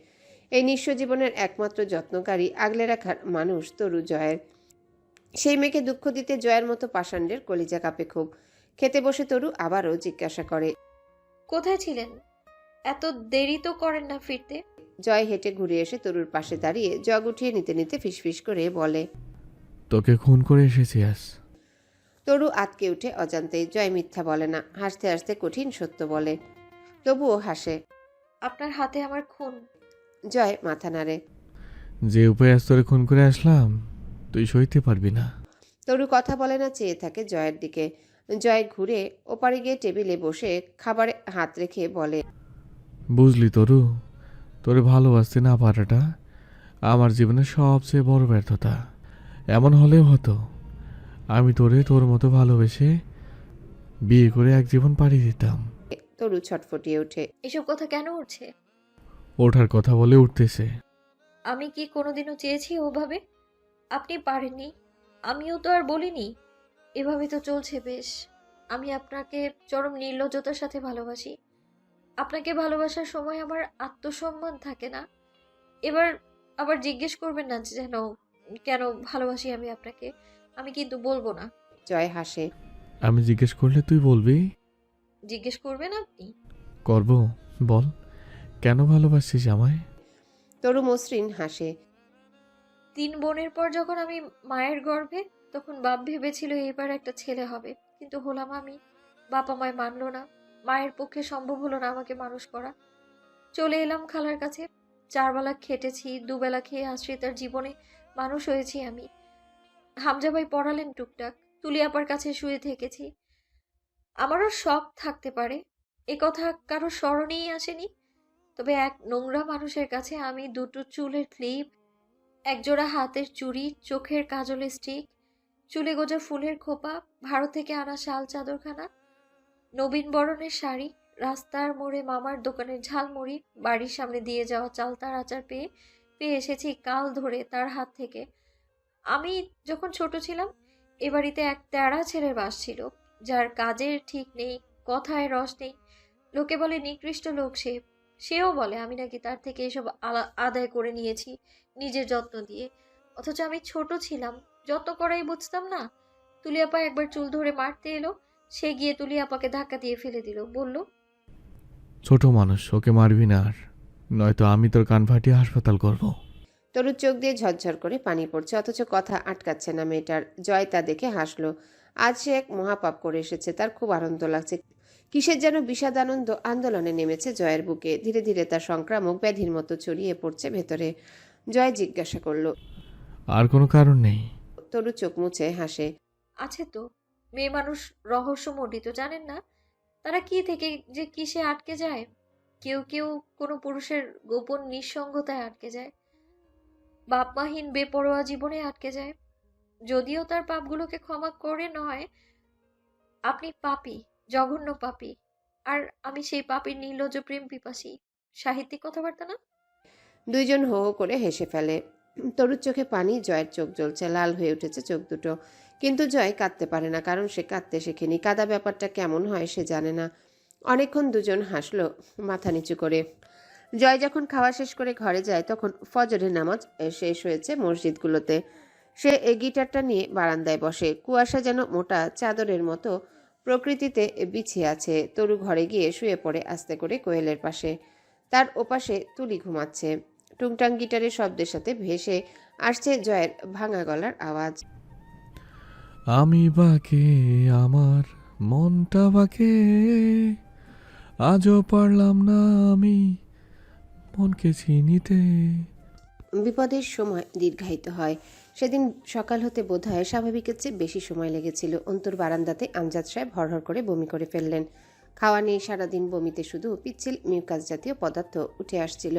এই নিঃস্ব জীবনের একমাত্র যত্নকারী, আগলে রাখার মানুষ তরু জয়ের। সেই মেয়েকে দুঃখ দিতে জয়ের মতো পাষাণ্ডের কলিজা কাঁপে খুব। খেতে বসে তরু আবারও জিজ্ঞাসা করে, কোথায় ছিলেন? এত দেরি তো করেন না ফিরতে? জয় হেঁটে ঘুরে এসে তরুর পাশে দাঁড়িয়ে জগ উঠিয়ে নিতে নিতে ফিসফিস করে বলে, তোকে খুন করে এসেছি আজ। তরু আতকে উঠে অজান্তেই। জয় মিথ্যা বলে না, হাসতে হাসতে কঠিন সত্য বলে। তবুও হাসে। আপনার হাতে আমার খুন? জয় মাথা নাড়ে। যে উপায় আজ তোরে খুন করে আসলাম তুই সইতে পারবি না। তরু কথা বলে না, চেয়ে থাকে জয়ের দিকে। জয় ঘুরে ওপারে গিয়ে টেবিলে বসে খাবারে হাত রেখে বলে, বুঝলি তরু, তোরে ভালোবাসতে না পারাটা আমার জীবনের সবচেয়ে বড় ব্যর্থতা। এমন হলেও হতো আমি তোরে তোর মতো ভালোবেসে বিয়ে করে এক জীবন পাড়ি দিতাম। তরু ছটফটিয়ে ওঠে। এসব কথা কেন উঠছে? ওঠার কথা বলে উঠতেছে। আমি কি কোনোদিনও চেয়েছি ওভাবে? আপনি পারেননি, আমিও তো আর বলিনি। এভাবে তো চলছে বেশ। আমি আপনাকে চরম নির্লজ্জতার সাথে ভালোবাসি। আপনাকে ভালোবাসার সময় আমার আত্মসম্মান থাকে না। এবার আবার জিজ্ঞেস করবেন না যেন কেন ভালোবাসি আমি আপনাকে। আমি কিন্তু বলবো না। জয় হাসে। আমি জিজ্ঞেস করলে তুই বলবি? জিজ্ঞেস করবেন আপনি? করব, বল কেন ভালোবাসিস আমায়? তরু মসৃণ হাসে। 3 বোনের পর যখন আমি মায়ের গর্ভে, তখন বাপ ভেবেছিল এবার একটা ছেলে হবে, কিন্তু হলাম আমি। বাপ আমায় মানলো না, মায়ের পক্ষে সম্ভব হলো না আমাকে মানুষ করা। চলে এলাম খালার কাছে। 4 বেলা খেটেছি, 2 বেলা খেয়ে আশ্রিতার জীবনে মানুষ হয়েছি আমি। হামজা ভাই পড়ালেন টুকটাক, তুলি আপার কাছে শুয়ে থেকেছি। আমারও শখ থাকতে পারে, এ কথা কারো স্মরণেই আসেনি। তবে এক নোংরা মানুষের কাছে আমি 2টো চুলের ক্লিপ, একজোড়া হাতের চুড়ি, চোখের কাজলের স্টিক, চুলে গোজা ফুলের খোপা, ভারত থেকে আনা শাল চাদরখানা, নবীন বরণের শাড়ি, রাস্তার মোড়ে মামার দোকানের ঝালমুড়ি, বাড়ির সামনে দিয়ে যাওয়া চালতার আচার পেয়ে পেয়ে এসেছি কাল ধরে তার হাত থেকে। আমি যখন ছোট ছিলাম, এ বাড়িতে এক তেড়া ছেলের বাস ছিল, যার কাজের ঠিক নেই, কথায় রস নেই। লোকে বলে নিকৃষ্ট লোক সে। সেও বলে আমি নাকি তার থেকে এসব আদায় করে নিয়েছি নিজের যত্ন দিয়ে। অথচ আমি ছোট ছিলাম, যত্ন করাই বুঝতাম না। তুলিয়াপা একবার চুল ধরে মারতে এলো, সে গিয়ে তুলিয়াপাকে ধাক্কা দিয়ে ফেলে দিল, বলল, ছোট মানুষ, ওকে মারবি না আর, নয়তো আমি তোর কান ফাটিয়ে হাসপাতাল করব। তরুর চোখ দিয়ে ঝরঝর করে পানি পড়ছে, অথচ কথা আটকাচ্ছে না মেয়েটার। জয় তা দেখে হাসলো। আজ সে এক মহাপাপ করে এসেছে, তার খুব আনন্দ লাগছে। কিসের যেন বিষাদ আনন্দ আন্দোলনে নেমেছে জয়ের বুকে। ধীরে ধীরে তার সংক্রামক ব্যাধির মতো ছড়িয়ে পড়ছে ভেতরে। জয় জিজ্ঞাসা করল, আর কোনো কারণ নেই? তরু চোখ মুছে হাসে। আছে তো, মেয়ে মানুষ রহস্যমণ্ডিত, জানেন না? তারা কি থেকে যে কিসে আটকে যায়। কেউ কেউ কোনো পুরুষের গোপন নিঃসঙ্গতায় আটকে যায়, বাপমাহীন বেপরোয়া জীবনে আটকে যায়। যদিও তার পাপগুলোকে ক্ষমা করে নয়, আপনি পাপী, জঘন্য পাপী। আর আমি সেই পাপীর নির্লজ্জ প্রেম পিপাসী। সাহিত্যিক কথাবার্তা না? দুইজন হো হো করে হেসে ফেলে। তরুর চোখে পানি, জয়ের চোখ জ্বলছে, লাল হয়ে উঠেছে চোখ দুটো। কিন্তু জয় কাঁদতে পারে না, কারণ সে কাঁদতে শেখেনি। কাঁদা ব্যাপারটা কেমন হয় সে জানে না। অনেকক্ষণ দুজন হাসলো মাথা নিচু করে। জয় যখন খাওয়া শেষ করে ঘরে যায় তখন ফজরের নামাজ শেষ হয়েছে মসজিদগুলোতে। সে এই গিটারটা নিয়ে বারান্দায় বসে। কুয়াশা যেন মোটা চাদরের মতো প্রকৃতিতে বিছিয়ে আছে। তরু ঘরে গিয়ে শুয়ে পড়ে আস্তে করে কোয়েলের পাশে। তার ওপাশে তুলি ঘুমাচ্ছে। টুংটাং গিটারের শব্দের সাথে ভেসে আসছে জয়ের ভাঙা গলার আওয়াজ। আমি বাকে, আমার মনটা বাকে, আজও পারলাম না আমি মনকে চিনিতে। বিপদের সময় দীর্ঘায়িত হয়। সেদিন সকাল হতে বোধহয় স্বাভাবিকের চেয়ে বেশি সময় লেগেছিল। অন্তর বারান্দাতে আমজাদ সাহেব হরহর করে বমি করে ফেললেন। খাওয়া নেই সারাদিন, বমিতে শুধু পিচ্ছিল মিউকাস জাতীয় পদার্থ উঠে আসছিল।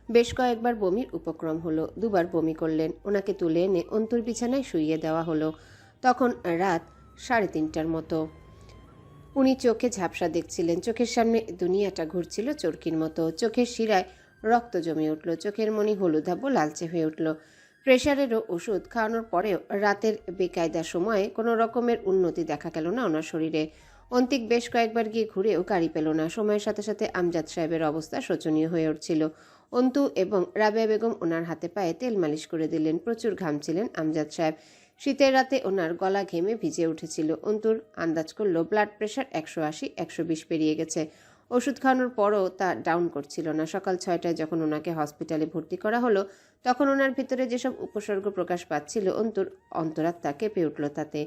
বেশ কয়েকবার বমির উপক্রম হলো। দুবার বমি করলেন। ওনাকে তুলে এনে অন্তর বিছানায় শুইয়ে দেওয়া হলো। তখন রাত 3:30টার মতো। উনি চোখে ঝাপসা দেখছিলেন। চোখের সামনে দুনিয়াটা ঘুরছিল চরকির মতো। চোখের শিরায় রক্ত জমে উঠল। চোখের মণি হলুদাভ লালচে হয়ে উঠল। প্রেশারেরও ওষুধ খাওয়ানোর পরেও রাতের বেকায়দা সময়ে কোনো রকমের উন্নতি দেখা গেল না ওনার শরীরে। অন্তিক বেশ কয়েকবার গিয়ে ঘুরেও গাড়ি পেল না। সময়ের সাথে সাথে আমজাদ সাহেবের অবস্থা শোচনীয় হয়ে উঠছিল। অন্তু এবং রাবেয়া বেগম ওনার হাতে পায়ে তেল মালিশ করে দিলেন। প্রচুর ঘামছিলেন আমজাদ সাহেব। শীতের রাতে ওনার গলা ঘেমে ভিজে উঠেছিল। অন্তুর আন্দাজ করলো ব্লাড প্রেশার 180-120 পেরিয়ে গেছে। ওষুধ খাওয়ানোর পরও তা ডাউন করছিল না। সকাল 6টায় যখন ওনাকে হসপিটালে ভর্তি করা হলো তখন ওনার ভিতরে যেসব উপসর্গ প্রকাশ পাচ্ছিল অন্তুর অন্তরাত্মা কেঁপে উঠল তাতে।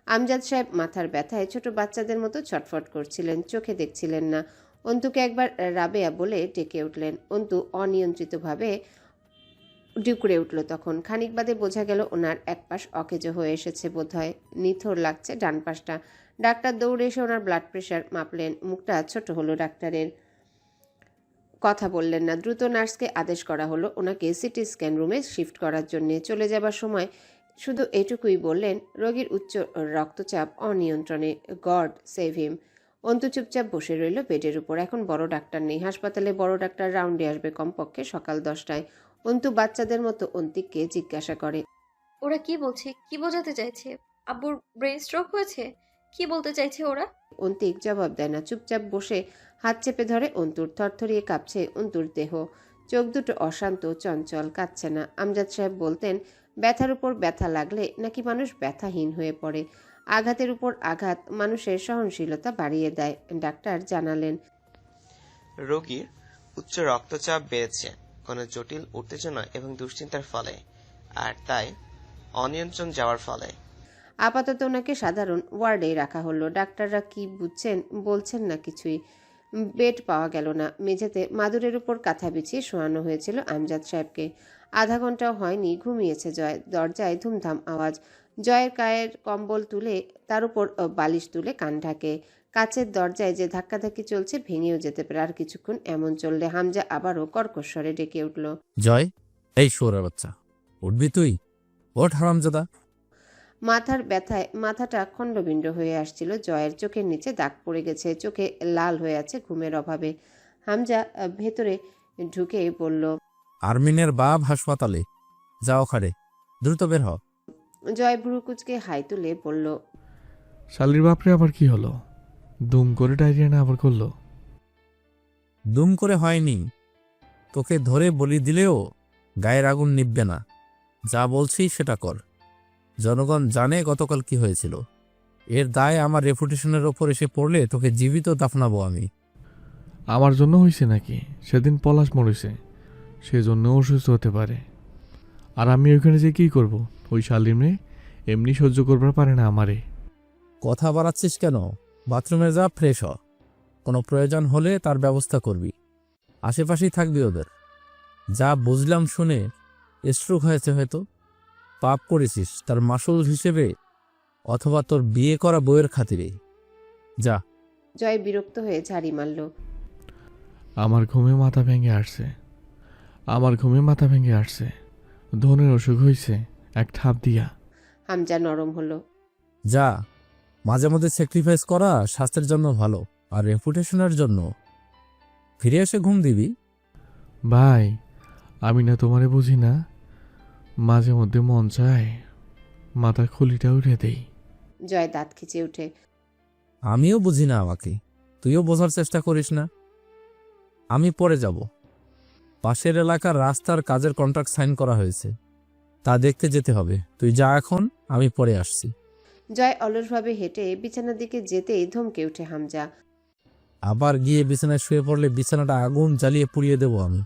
আমজাদ সাহেব মাথার ব্যথায় ছোট বাচ্চাদের মতো ছটফট করছিলেন, চোখে দেখছিলেন না। অন্তুকে একবার রাবেয়া বলে ডেকে উঠলেন। অন্তু অনিয়ন্ত্রিতভাবে ডুকরে উঠল। তখন খানিক বাদে বোঝা গেল ওনার এক পাশ অকেজো হয়ে এসেছে বোধহয়। নিথর লাগছে ডান পাশটা। ডাক্তার দৌড়ে এসে ওনার ব্লাড প্রেশার মাপলেন। মুখটা ছোট হলো ডাক্তারের। কথা বললেন না। দ্রুত নার্সকে আদেশ করা হলো ওনাকে সিটি স্ক্যান রুমে শিফট করার জন্য। চলে যাবার সময় শুধু এটুকুই বললেন, রোগীর উচ্চ রক্তচাপ অনিয়ন্ত্রণে, গড সেভ হিম। অন্তু চুপচাপ বসে রইল বেডের উপর। এখন বড় ডাক্তার নেই হাসপাতালে। বড় ডাক্তার রাউন্ডে আসবে কমপক্ষে সকাল 10টায়। অন্তু বাচ্চাদের মতো অন্তিককে জিজ্ঞাসা করে, ওরা কি বলছে? কি বোঝাতে চাইছে? আব্বুর ব্রেন স্ট্রোক হয়েছে? কি বলতে চাইছে ওরা? অন্তিক জবাব দেয় না। চুপচাপ বসে হাত চেপে ধরে অন্তুর। থরথরিয়ে কাঁপছে অন্তুর দেহ। চোখ দুটো অশান্ত, চঞ্চল, কাঁদছে না। আমজাদ সাহেব বলতেন, ব্যথার উপর ব্যথা লাগলে নাকি মানুষ ব্যথাহীন হয়ে পড়ে। আঘাতের উপর আঘাত মানুষের সহনশীলতা বাড়িয়ে দেয়। ডাক্তার জানালেন, রোগীর উচ্চ রক্তচাপ বেড়েছে কোনো জটিল উত্তেজনা এবং দুশ্চিন্তার ফলে, আর তাই অনিয়ন্ত্রণ যাওয়ার ফলে। আপাতত ওনাকে সাধারণ ওয়ার্ডেই রাখা হলো। ডাক্তাররা কি বুঝছেন বলছেন না কিছুই। বেড পাওয়া গেল না। মেঝেতে মাদুরের উপর কাঁথা বিছিয়ে শোয়ানো হয়েছিল আমজাদ সাহেবকে। আধা ঘন্টাও হয়নি ঘুমিয়েছে জয়। দরজায় ধুমধাম আওয়াজ। জয়ের গায়ের কম্বল তুলে তার উপর বালিশ তুলে কান ঢাকে। কাচের দরজায় যে ধাক্কাধাক্কি চলছে ভেঙেও যেতে পারে। আর কিছুক্ষণ এমন চললে হামজা আবারও কর্কশ্বরে ডেকে উঠল, জয়, এই শোরের বাচ্চা, উঠবি তুই? ওঠ হারামজাদা। মাথার ব্যথায় মাথাটা খণ্ডবিণ্ড হয়ে আসছিল জয়ের। চোখের নিচে দাগ পড়ে গেছে। চোখে লাল হয়ে আছে ঘুমের অভাবে। হামজা ভেতরে ঢুকে বলল, আর্মিনের বাপ হাসপাতালে, যাও খারে, দ্রুত বের হ। জয় ভ্রুকুচকে হাই তুলে বলল, শালির বাপরে আবার কি হলো? দুম করে ডায়রিয়া না আবার করলো? দুম করে হয়নি, তোকে ধরে বলি দিলেও গায়ের আগুন নিববে না। যা বলছি সেটা কর। জনগণ জানে গতকাল কি হয়েছিল। এর দায় আমার রেপুটেশনের ওপর এসে পড়লে তোকে জীবিত দাফনাবো আমি। আমার জন্য হয়েছে নাকি? সেদিন পলাশ মরেছে, সেজন্য অসুস্থ হতে পারে। আর আমি ওইখানে যে কি করব? ওই শালির মেয়ে এমনি সহ্য করবার পারে না আমারে। কথা বাড়াচ্ছিস কেন? বাথরুমে যা, ফ্রেশ হ। কোনো প্রয়োজন হলে তার ব্যবস্থা করবি। আশেপাশেই থাকবি ওদের। যা বুঝলাম শুনে স্ট্রোক হয়েছে হয়তো। পাপ করেছিস তার মাসুল হিসেবে, অথবা তোর বিয়ে করা বউয়ের খাতিরে। যা। জয় বিরক্ত হয়ে ঝাড়ি মারল। আমার ঘুমে মাথা ভেঙে আসছে, আমার ঘুমে মাথা ভেঙে আসছে। ধনের অসুখ হয়েছে এক ঠাপ দিয়া। হামজা নরম হলো। যা, মাঝে মধ্যে স্যাক্রিফাইস করা স্বাস্থ্যের জন্য ভালো, আর রেপুটেশনের জন্য। ফিরে এসে ঘুম দিবি। ভাই, আমি না তোমারে বুঝি না, মাঝে মধ্যে মন চায় মাথার খুলিটা উঠে দেই। জয় দাঁত খিচে উঠে। আমিও বুঝি না আমাকে, তুইও বোঝার চেষ্টা করিস না। আমি পরে যাব। পাশের এলাকার রাস্তার কাজের কন্ট্রাক্ট সাইন করা হয়েছে, তা দেখতে যেতে হবে। তুই যা এখন, আমি পরে আসছি। জয় অলসভাবে হেঁটে বিছানার দিকে যেতেই ধমকে উঠে হামজা। আবার গিয়ে বিছানায় শুয়ে পড়লে বিছানাটা আগুন জ্বালিয়ে পুড়িয়ে দেবো আমি।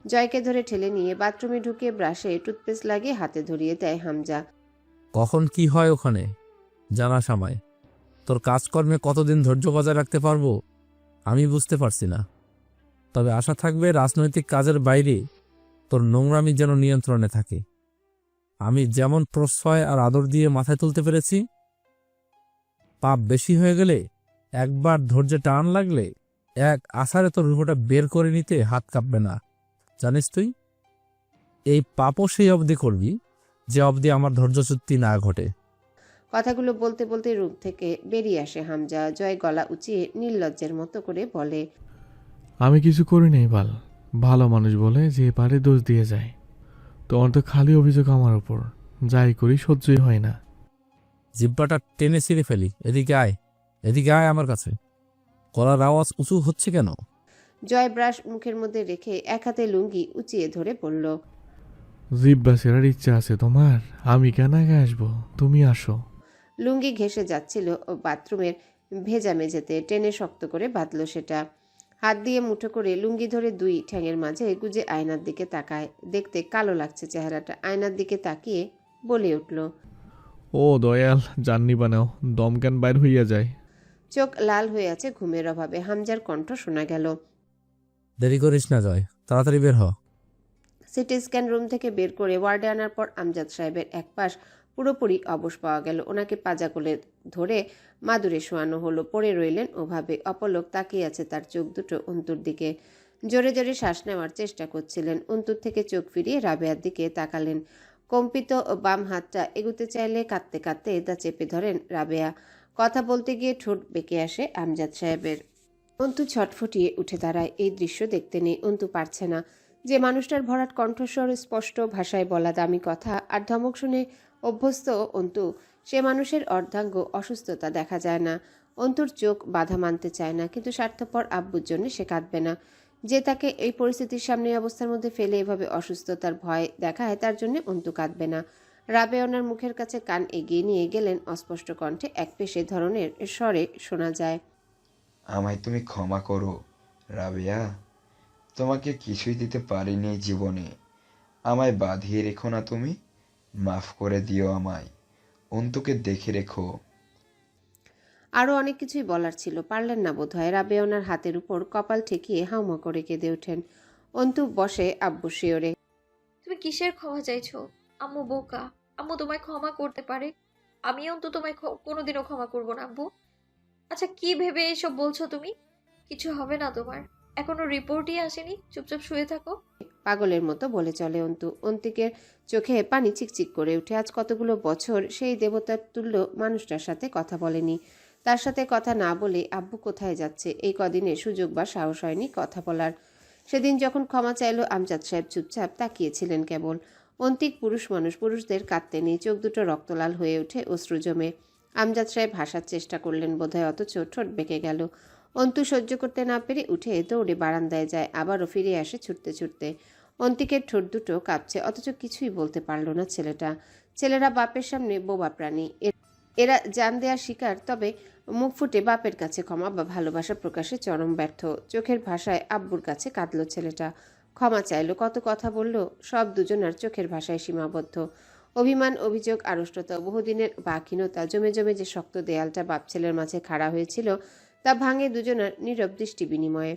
জয়কে ধরে ঠেলে নিয়ে বাথরুমে ঢুকে ব্রাশে টুথপেস্ট লাগিয়ে হাতে ধরিয়ে দেয় হামজা। কখন কি হয় ওখানে জানা সামায়। তোর কাজকর্মে কতদিন ধৈর্য বজায় রাখতে পারবো আমি বুঝতে পারছি না। তবে আশা থাকবে রাজনৈতিক কাজের বাইরে তোর নোংরামি যেন নিয়ন্ত্রণে থাকে। আমি যেমন প্রশ্রয় আর আদর দিয়ে মাথায় তুলতে পেরেছি, পাপ বেশি হয়ে গেলে, একবার ধৈর্যে টান লাগলে এক আছাড়ে তোর রূপটা বের করে নিতে হাত কাঁপবে না, জানিস তুই। এই পাপও সেই অবধি করবি যে অবধি আমার ধৈর্যচ্যুতি না ঘটে। কথাগুলো বলতে বলতে রুম থেকে বেরিয়ে আসে হামজা। জয় গলা উঁচিয়ে নির্লজ্জের মতো করে বলে, আমি কিছু করি নাই বাল। ভালো মানুষ বলে যে পারে দোষ দিয়ে যায়। তোমার তো খালি অভিযোগ আমার উপর, যাই করি সহ্যই হয় না। জিব্বাটা টেনে ছিঁড়ে ফেলি। এদিকে আয়, এদিকে আয় আমার কাছে। গলার আওয়াজ উঁচু হচ্ছে কেন? জয় ব্রাশ মুখের মধ্যে রেখে এক হাতে লুঙ্গি উঁচিয়ে ধরে বলল, জিব্বা সেরার ইচ্ছা আছে তোমার? আমি কেন আগে আসবো, তুমি আসো। লুঙ্গি ঘেঁষে যাচ্ছিল ও বাথরুমের ভেজা মেঝেতে, টেনে শক্ত করে বাঁধল সেটা। হাত দিয়ে মুঠো করে লুঙ্গি ধরে দুই ঠ্যাঙের মাঝে গুজে আয়নার দিকে তাকায়। দেখতে কালো লাগছে চেহারাটা। আয়নার দিকে তাকিয়ে বলে উঠল, ও দয়াল, জাননি বানাও, দমকান বাইর হইয়া যায়। চোখ লাল হয়ে আছে ঘুমের অভাবে। হামজার কণ্ঠ শোনা গেল, দেরি করিস না জয়, তাড়াতাড়ি বের হ। সিটি স্ক্যান রুম থেকে বের করে ওয়ার্ডে আনার পর আমজাদ সাহেবের এক পাশ পুরোপুরি অবশ পাওয়া গেল। ওনাকে পাজা কোলে ধরে মাদুরে শোয়ানো হলো। পড়ে রইলেন ওভাবে। অপলক তাকিয়ে আছে তার চোখ দুটো অন্তুর দিকে। জোরে জোরে শ্বাস নেওয়ার চেষ্টা করছিলেন। অন্তুর থেকে চোখ ফিরিয়ে রাবেয়ার দিকে তাকালেন। কম্পিত বাম হাতটা এগুতে চাইলে কাঁদতে কাঁদতে তা চেপে ধরেন রাবেয়া। কথা বলতে গিয়ে ঠোঁট বেঁকে আসে আমজাদ সাহেবের। অন্তু ছটফটিয়ে উঠে দাঁড়ায়। এই দৃশ্য দেখতে নেই, অন্তু পারছে না। যে মানুষটার ভরাট কণ্ঠস্বর, স্পষ্ট ভাষায় বলা দামি কথা আর ধমক শুনে অভ্যস্ত অন্তু, সে মানুষের অর্ধাঙ্গ অসুস্থতা দেখা যায় না। অন্তুর চোখ বাধা মানতে চায় না, কিন্তু স্বার্থপর আব্বুর জন্য সে কাঁদবে না। যে তাকে এই পরিস্থিতির সামনে অবস্থার মধ্যে ফেলে এভাবে অসুস্থতার ভয় দেখায়, তার জন্য অন্তু কাঁদবে না। রাবে ওনার মুখের কাছে কান এগিয়ে নিয়ে গেলেন। অস্পষ্ট কণ্ঠে এক পেশে ধরনের স্বরে শোনা যায়, আমায় তুমি ক্ষমা করো রাবেয়া, তোমাকে কিছুই দিতে পারিনি জীবনে। আমায় বাঁধিয়ে রেখো না তুমি, মাফ করে দিও আমায়, অন্তুকে দেখে রেখো। আরও অনেক কিছুই বলার ছিল, পারলেন না বোধহয়। রাবে ওনার হাতের উপর কপাল ঠেকিয়ে হাউমা করে কেঁদে ওঠেন। অন্তু বসে আব্বু শিওরে, তুমি কিসের ক্ষমা চাইছো? আম্মু বোকা, আম্মু তোমায় ক্ষমা করতে পারে, আমি অন্তত তোমায় কোনোদিনও ক্ষমা করবো না আব্বু। আচ্ছা, কি ভেবে এসব বলছো তুমি? কিছু হবে না তোমার, এখনো রিপোর্টই আসেনি, চুপচাপ শুয়ে থাকো। পাগলের মতো বলে চলে অন্তু। অন্তিকের চোখে পানি চিকচিক করে উঠে। আজ কতগুলো বছর সেই দেবতার তুল্য মানুষটার সাথে কথা বলেনি। তার সাথে কথা না বলে আব্বু কোথায় যাচ্ছে, এই কদিনে সুযোগ বা সাহস হয়নি কথা বলার। সেদিন যখন ক্ষমা চাইল, আমজাদ সাহেব চুপচাপ তাকিয়েছিলেন কেবল। অন্তিক পুরুষ মানুষ, পুরুষদের কাঁদতে নেই। চোখ দুটো রক্তলাল হয়ে ওঠে, অশ্রু জমে। আমজাদ সাহেব হাসার চেষ্টা করলেন বোধহয়, অথচ ঠোঁট বেঁকে গেল। অন্তু সহ্য করতে না পেরে উঠে দৌড়ে বারান্দায় যায়, আবারও ফিরে আসে ছুটতে ছুটতে। অন্তিকের ঠোঁট দুটো কাঁপছে, অথচ কিছুই বলতে পারল না ছেলেটা। ছেলেরা বাপের সামনে বোবা প্রাণী, এরা জান দেওয়ার শিকার। তবে মুখ ফুটে বাপের কাছে ক্ষমা বা ভালোবাসা প্রকাশে চরম ব্যর্থ। চোখের ভাষায় আব্বুর কাছে কাঁদল ছেলেটা, ক্ষমা চাইল, কত কথা বলল, সব দুজনার চোখের ভাষায় সীমাবদ্ধ। অভিমান, অভিযোগ, আড়ষ্টতা, বহুদিনের বাকিনতা জমে জমে যে শক্ত দেয়ালটা বাপ ছেলের মাঝে খাড়া হয়েছিল, তা ভাঙে দুজনার নীরব দৃষ্টি বিনিময়ে।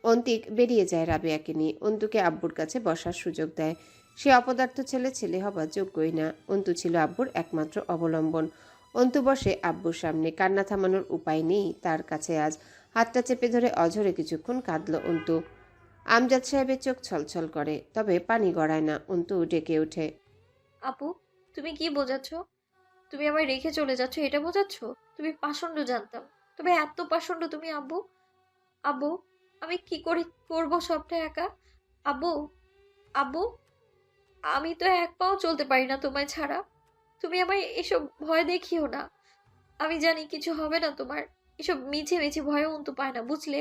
অন্তিক বেরিয়ে যায় রাবেয়াকে নিয়ে। অন্তুকে আব্বুর কাছে বসার সুযোগ দেয়। সে অপদার্থ ছেলে, ছেলে হবার যোগ্যই না। অন্তু ছিল আব্বুর একমাত্র অবলম্বন। অন্তু বসে আব্বুর সামনে, কান্না থামানোর উপায় নেই তার কাছে আজ। হাতটা চেপে ধরে অঝরে কিছুক্ষণ কাঁদল অন্তু। আমজাদ সাহেবের চোখ ছলছল করে, তবে পানি গড়ায় না। অন্তু ডেকে ওঠে। আপু, তুমি কি বোঝাচ্ছ? তুমি আমায় রেখে চলে যাচ্ছ এটা বোঝাচ্ছ? তুমি পাষণ্ড জানতাম, তবে এত পাষণ্ড তুমি আব্বু? আব্বু, আমি কি করে করবো সবটা একা? আব্বু, আব্বু, আমি তো এক পাও চলতে পারি না তোমায় ছাড়া। তুমি আমায় এসব ভয় দেখিও না। আমি জানি কিছু হবে না তোমার। এসব মিছে মিছে ভয়ে অন্তু পায় না, বুঝলে?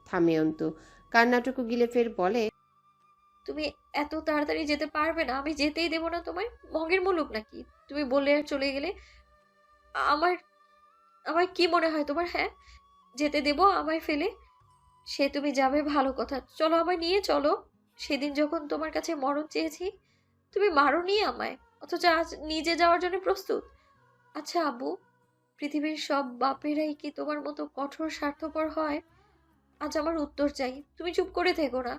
থামে অন্তু, কান্নাটুকু গিলে ফের বলে। তুমি এত তাড়াতাড়ি যেতে পারবে না, আমি যেতেই দেবো না তোমায়। মগের মুলুক নাকি তুমি বললে আর চলে গেলে? আমার আমার কি মনে হয় তোমার? হ্যাঁ, যেতে দেবো আমায় ফেলে? সে তুমি যাবে ভালো কথা, চলো আমায় নিয়ে চলো। সেদিন যখন তোমার কাছে মরণ চেয়েছি তুমি মারোনি আমায়, অথচ আজ নিজে যাওয়ার জন্য প্রস্তুত। আচ্ছা আব্বু, পৃথিবীর সব বাপেরাই কি তোমার মতো কঠোর স্বার্থপর হয়? আজ আমার উত্তর চাই, তুমি চুপ করে থেকো না।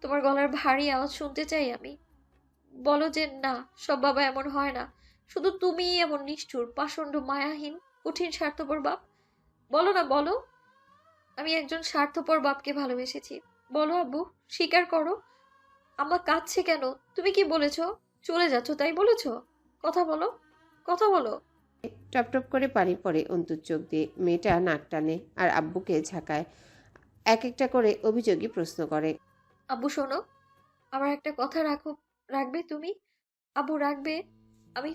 তোমার গলার ভারী আওয়াজ শুনতে চাই আমি। বলো যে না, সব বাবা এমন হয় না, শুধু তুমিই এমন নিষ্ঠুর, পাষণ্ড, মায়াহীন, কঠিন স্বার্থপর বাপ। বলো না, বলো। আমি একজন স্বার্থপর বাপকে ভালোবেসেছি। বলো আব্বু, স্বীকার করো। আমার কাঁদছে কেন? তুমি কি বলেছো? চলে যাচ্ছ তাই বলেছো? কথা বলো, কথা বলো। টপ টপ করে পানি পড়ে অন্তুর চোখ দিয়ে। মেয়েটা নাক টানে আর আব্বুকে ঝাঁকায়। এক একটা করে অভিযোগী প্রশ্ন করে। আব্বু শোনো, আমার একটা কথা রাখবে তুমি? আব্বু রাখবে? আমি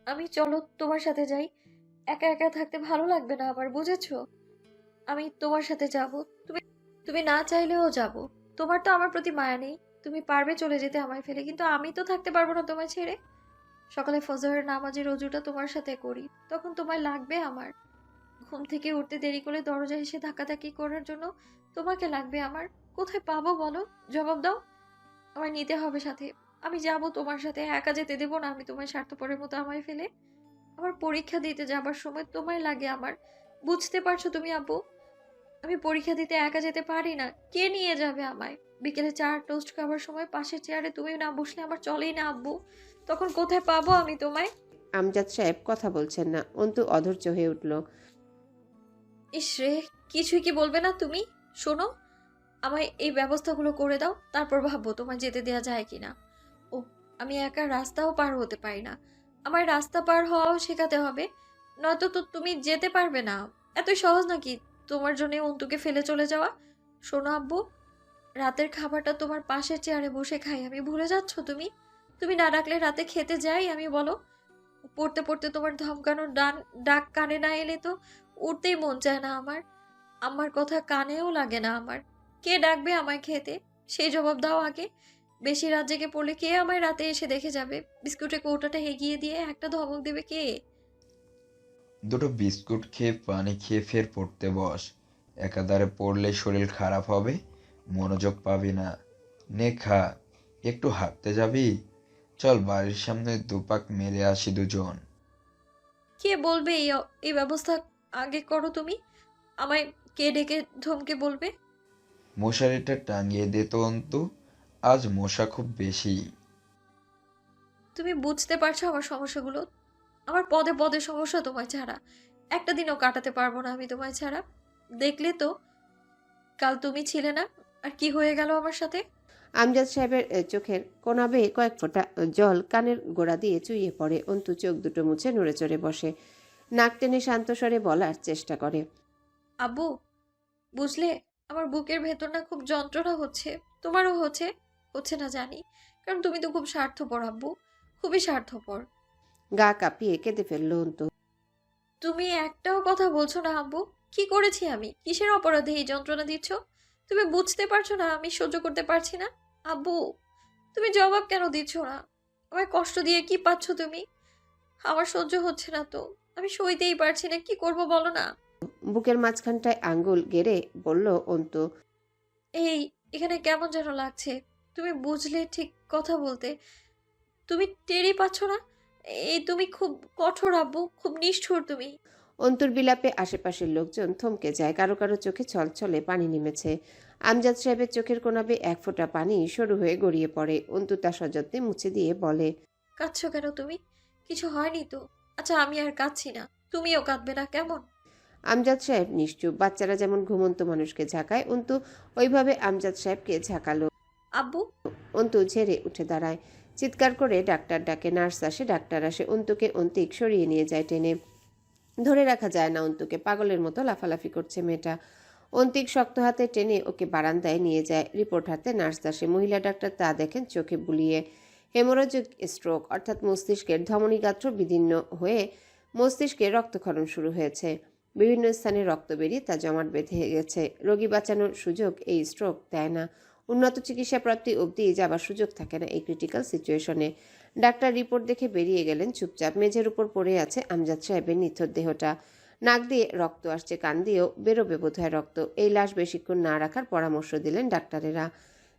আমি চলো তোমার সাথে যাই। একা একা থাকতে ভালো লাগবে না আমার, বুঝেছো? আমি তোমার সাথে যাব। তুমি তুমি না চাইলেও যাব। তোমার তো আমার প্রতি মায়া নেই, তুমি পারবে চলে যেতে আমায় ফেলে, কিন্তু আমি তো থাকতে পারবো না তোমায় ছেড়ে। সকালে ফজরের নামাজের অজুটা তোমার সাথে করি, তখন তোমায় লাগবে আমার। ঘুম থেকে উঠতে দেরি করে দরজায় এসে ধাক্কাধাক্কি করার জন্য তোমাকে লাগবে আমার। কোথায় পাবো বলো, জবাব দাও। আমায় নিতে হবে সাথে। আমি যাব তোমার সাথে, একা যেতে দেবো না আমি তোমায় স্বার্থপরের মতো আমায় ফেলে। আমার পরীক্ষা দিতে যাবার সময় তোমায় লাগে আমার, বুঝতে পারছো তুমি আব্বু? আমি পরীক্ষা দিতে একা যেতে পারি না, কে নিয়ে যাবে আমায়? বিকেলে চা টোস্ট খাবার সময় পাশের চেয়ারে তুমি না বসলে আমার চলেই না আব্বু, তখন কোথায় পাবো আমি তোমায়? আমজাদ সাহেব কথা বলছেন না। অন্তু অধৈর্য হয়ে উঠল। ইস রে, কিছুই কি বলবে না তুমি? শোনো, আমায় এই ব্যবস্থাগুলো করে দাও, তারপর ভাববো তোমায় যেতে দেওয়া যায় কিনা। ও, আমি একা রাস্তাও পার হতে পারি না, আমায় রাস্তা পার হওয়াও শেখাতে হবে, নয়তো তো তুমি যেতে পারবে না। এতই সহজ নাকি তোমার জন্য অন্তুকে ফেলে চলে যাওয়া? শোনো আব্বু, রাতের খাবারটা তোমার পাশের চেয়ারে বসে খাই আমি, ভুলে যাচ্ছ তুমি? তুমি না ডাকলে রাতে খেতে যাই আমি, বলো? পড়তে পড়তে তোমার ধমকানোর ডাক কানে না এলে তো উঠতেই মন চায় না আমার। আমার কথা কানেও লাগে না আমার। কে ডাকবে আমায় খেতে, সেই জবাব দাও আগে। বেশি রাত জেগে পড়লে কে আমায় রাতে এসে দেখে যাবে? বিস্কুটের কৌটাটা এগিয়ে দিয়ে একটা ধমক দেবে কে? দুটো বিস্কুট খেয়ে পানি খেয়ে ফের পড়তে বস। একাধারে পড়লে শরীর খারাপ হবে, মনোযোগ পাবি না। নে খা। একটু হাঁটতে যাবি? চল বাড়ির সামনে দুপাক মেরে আসি দুজন। কে বলবে এই ব্যবস্থা আগে করো তুমি? আমায় কে ডেকে ধমকে বলবে? মশারিটা টাঙিয়ে দে তো অন্তু, আজ মশা খুব বেশি। তুমি বুঝতে পারছো আমার সমস্যাগুলো? আমার পদে পদে সমস্যা তোমায় ছাড়া। একটা দিনও কাটাতে পারবো না আমি তোমায় ছাড়া। দেখলে তো কাল তুমি ছিলে না, আর কি হয়ে গেল আমার সাথে। আমজাদ সাহেবের চোখের কোনা বেয়ে কয়েক ফোঁটা জল কানের গোড়া দিয়ে চুইয়ে পড়ে। অন্তু চোখ দুটো মুছে নড়ে চড়ে বসে, নাক টেনে শান্ত স্বরে বলার চেষ্টা করে। আব্বু, বুঝলে, আমার বুকের ভেতর না খুব যন্ত্রণা হচ্ছে। তোমারও হচ্ছে? হচ্ছে না জানি, কারণ তুমি তো খুব স্বার্থপর আব্বু, খুবই স্বার্থপর। গা কাঁপিয়ে কেঁদে ফেলল অন্তু। তুমি একটাও কথা বলছো না আব্বু। কি করেছি আমি? কিসের অপরাধে এই যন্ত্রণা দিচ্ছ? তুমি বুঝতে পারছো না আমি সহ্য করতে পারছি না? আব্বু, তুমি জবাব কেন দিচ্ছ না? আমায় কষ্ট দিয়ে কি পাচ্ছ তুমি? আমার সহ্য হচ্ছে না তো, আমি সইতেই পারছি না, কি করব বলো না। বুকের মাঝখানটায় আঙ্গুল গেড়ে বলল অন্তু। এই, এখানে কেমন যেন লাগছে। তুমি বুঝলে ঠিক কথা বলতে, তুমি টেরই পাচ্ছ না? এই তুমি খুব কঠোর আব্বু, খুব নিষ্ঠুর তুমি। অন্তুর বিলাপে আশেপাশের লোকজন থমকে যায়। কারো কারো চোখে ছলছলে পানি নেমেছে। আমজাদ সাহেবের চোখের কোনা বেয়ে এক ফোঁটা পানি সরু হয়ে গড়িয়ে পড়ে। অন্তু তা সযত্নে মুছে দিয়ে বলে। কাঁদছো কেন তুমি? কিছু হয়নি তো? আচ্ছা, আমি আর কাঁদছি না, তুমিও কাঁদবে না কেমন? আমজাদ সাহেব নিশ্চুপ। বাচ্চারা যেমন ঘুমন্ত মানুষকে ঝাঁকায়, অন্তু ওইভাবে আমজাদ সাহেবকে ঝাঁকালো। আব্বু। অন্তু ঝেড়ে উঠে দাঁড়ায়, চিৎকার করে ডাক্তার ডাকে। নার্স আসে, ডাক্তার আসে, অন্তুকে অন্তিক সরিয়ে নিয়ে যায় টেনে। ধরে রাখা যায় না অন্তুকে, পাগলের মতো লাফালাফি করছে মেয়েটা। অন্তিক শক্ত হাতে টেনে ওকে বারান্দায় নিয়ে যায়। রিপোর্ট হাতে নার্স আসে, মহিলা ডাক্তার তা দেখেন চোখে বুলিয়ে। হেমোরোজিক স্ট্রোক, অর্থাৎ মস্তিষ্কের ধমনীগাত্র বিদীর্ণ হয়ে মস্তিষ্কে রক্তক্ষরণ শুরু হয়েছে। বিভিন্ন স্থানে রক্ত বেরিয়ে তা জমাট বেঁধে গেছে। রোগী বাঁচানোর সুযোগ এই স্ট্রোক দেয় না। উন্নত চিকিৎসা প্রাপ্তি অবধি যাবার সুযোগ থাকে না এই ক্রিটিক্যাল সিচুয়েশনে। ডাক্তার রিপোর্ট দেখে বেরিয়ে গেলেন চুপচাপ। মেঝের উপর পড়ে আছে আমজাদ সাহেবের নিথর দেহটা। নাক দিয়ে রক্ত আসছে, কান দিয়েও বেরোবে বোধহয় রক্ত। এই লাশ বেশিক্ষণ না রাখার পরামর্শ দিলেন ডাক্তারেরা।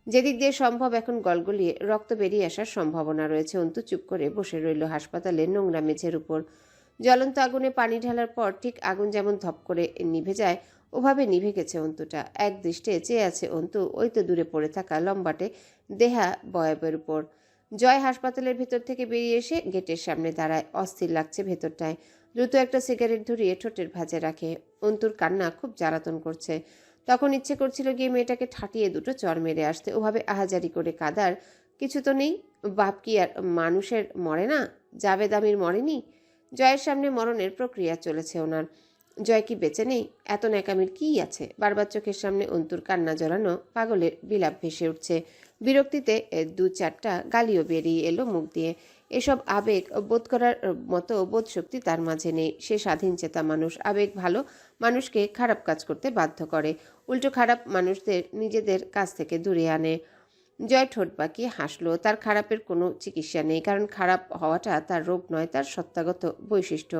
যেদিক দিয়ে সম্ভব এখন গলগলিয়ে রক্ত বেরিয়ে আসার সম্ভাবনা রয়েছে। অন্তু চুপ করে বসে রইল হাসপাতালের নোংরা মেঝের উপর। জ্বলন্ত আগুনে পানি ঢালার পর ঠিক আগুন যেমন ধপ করে নিভে যায়, ওভাবে নিভে গেছে অন্তুটা। এক দৃষ্টে চেয়ে আছে অন্তু ওই তো দূরে পড়ে থাকা লম্বাটে দেহা বয়বের উপর। জয় হাসপাতালের ভেতর থেকে বেরিয়ে এসে গেটের সামনে দাঁড়ায়। অস্থির লাগছে ভেতরটায়। দ্রুত একটা সিগারেট ধরিয়ে ঠোঁটের ভাঁজে রাখে। অন্তুর কান্না খুব জ্বালাতন করছে। তখন ইচ্ছে করছিল গিয়ে মেয়েটাকে ঠাটিয়ে দুটো চর মেরে আসতে। ওভাবে আহাজারি করে কাদার কিছু তো নেই। বাপ কি আর মানুষের মরে না? জাবেদ আমির মরেনি? জয়ের সামনে মরণের প্রক্রিয়া চলেছে ওনার। জয় কি বেঁচে নেই? এত ন্যাকামির কী আছে? বারবার চোখের সামনে অন্তুর কান্না জড়ানো পাগলের বিলাপ ভেসে উঠছে। বিরক্তিতে দু চারটা গালিও বেরিয়ে এলো মুখ দিয়ে। এসব আবেগ বোধ করার মতো বোধশক্তি তার মাঝে নেই। সে স্বাধীন চেতা মানুষ। আবেগ ভালো মানুষকে খারাপ কাজ করতে বাধ্য করে, উল্টো খারাপ মানুষদের নিজেদের কাছ থেকে দূরে আনে। জয় ঠোঁট বাঁকিয়ে হাসলো। তার খারাপের কোনো চিকিৎসা নেই, কারণ খারাপ হওয়াটা তার রোগ নয়, তার সত্তাগত বৈশিষ্ট্য।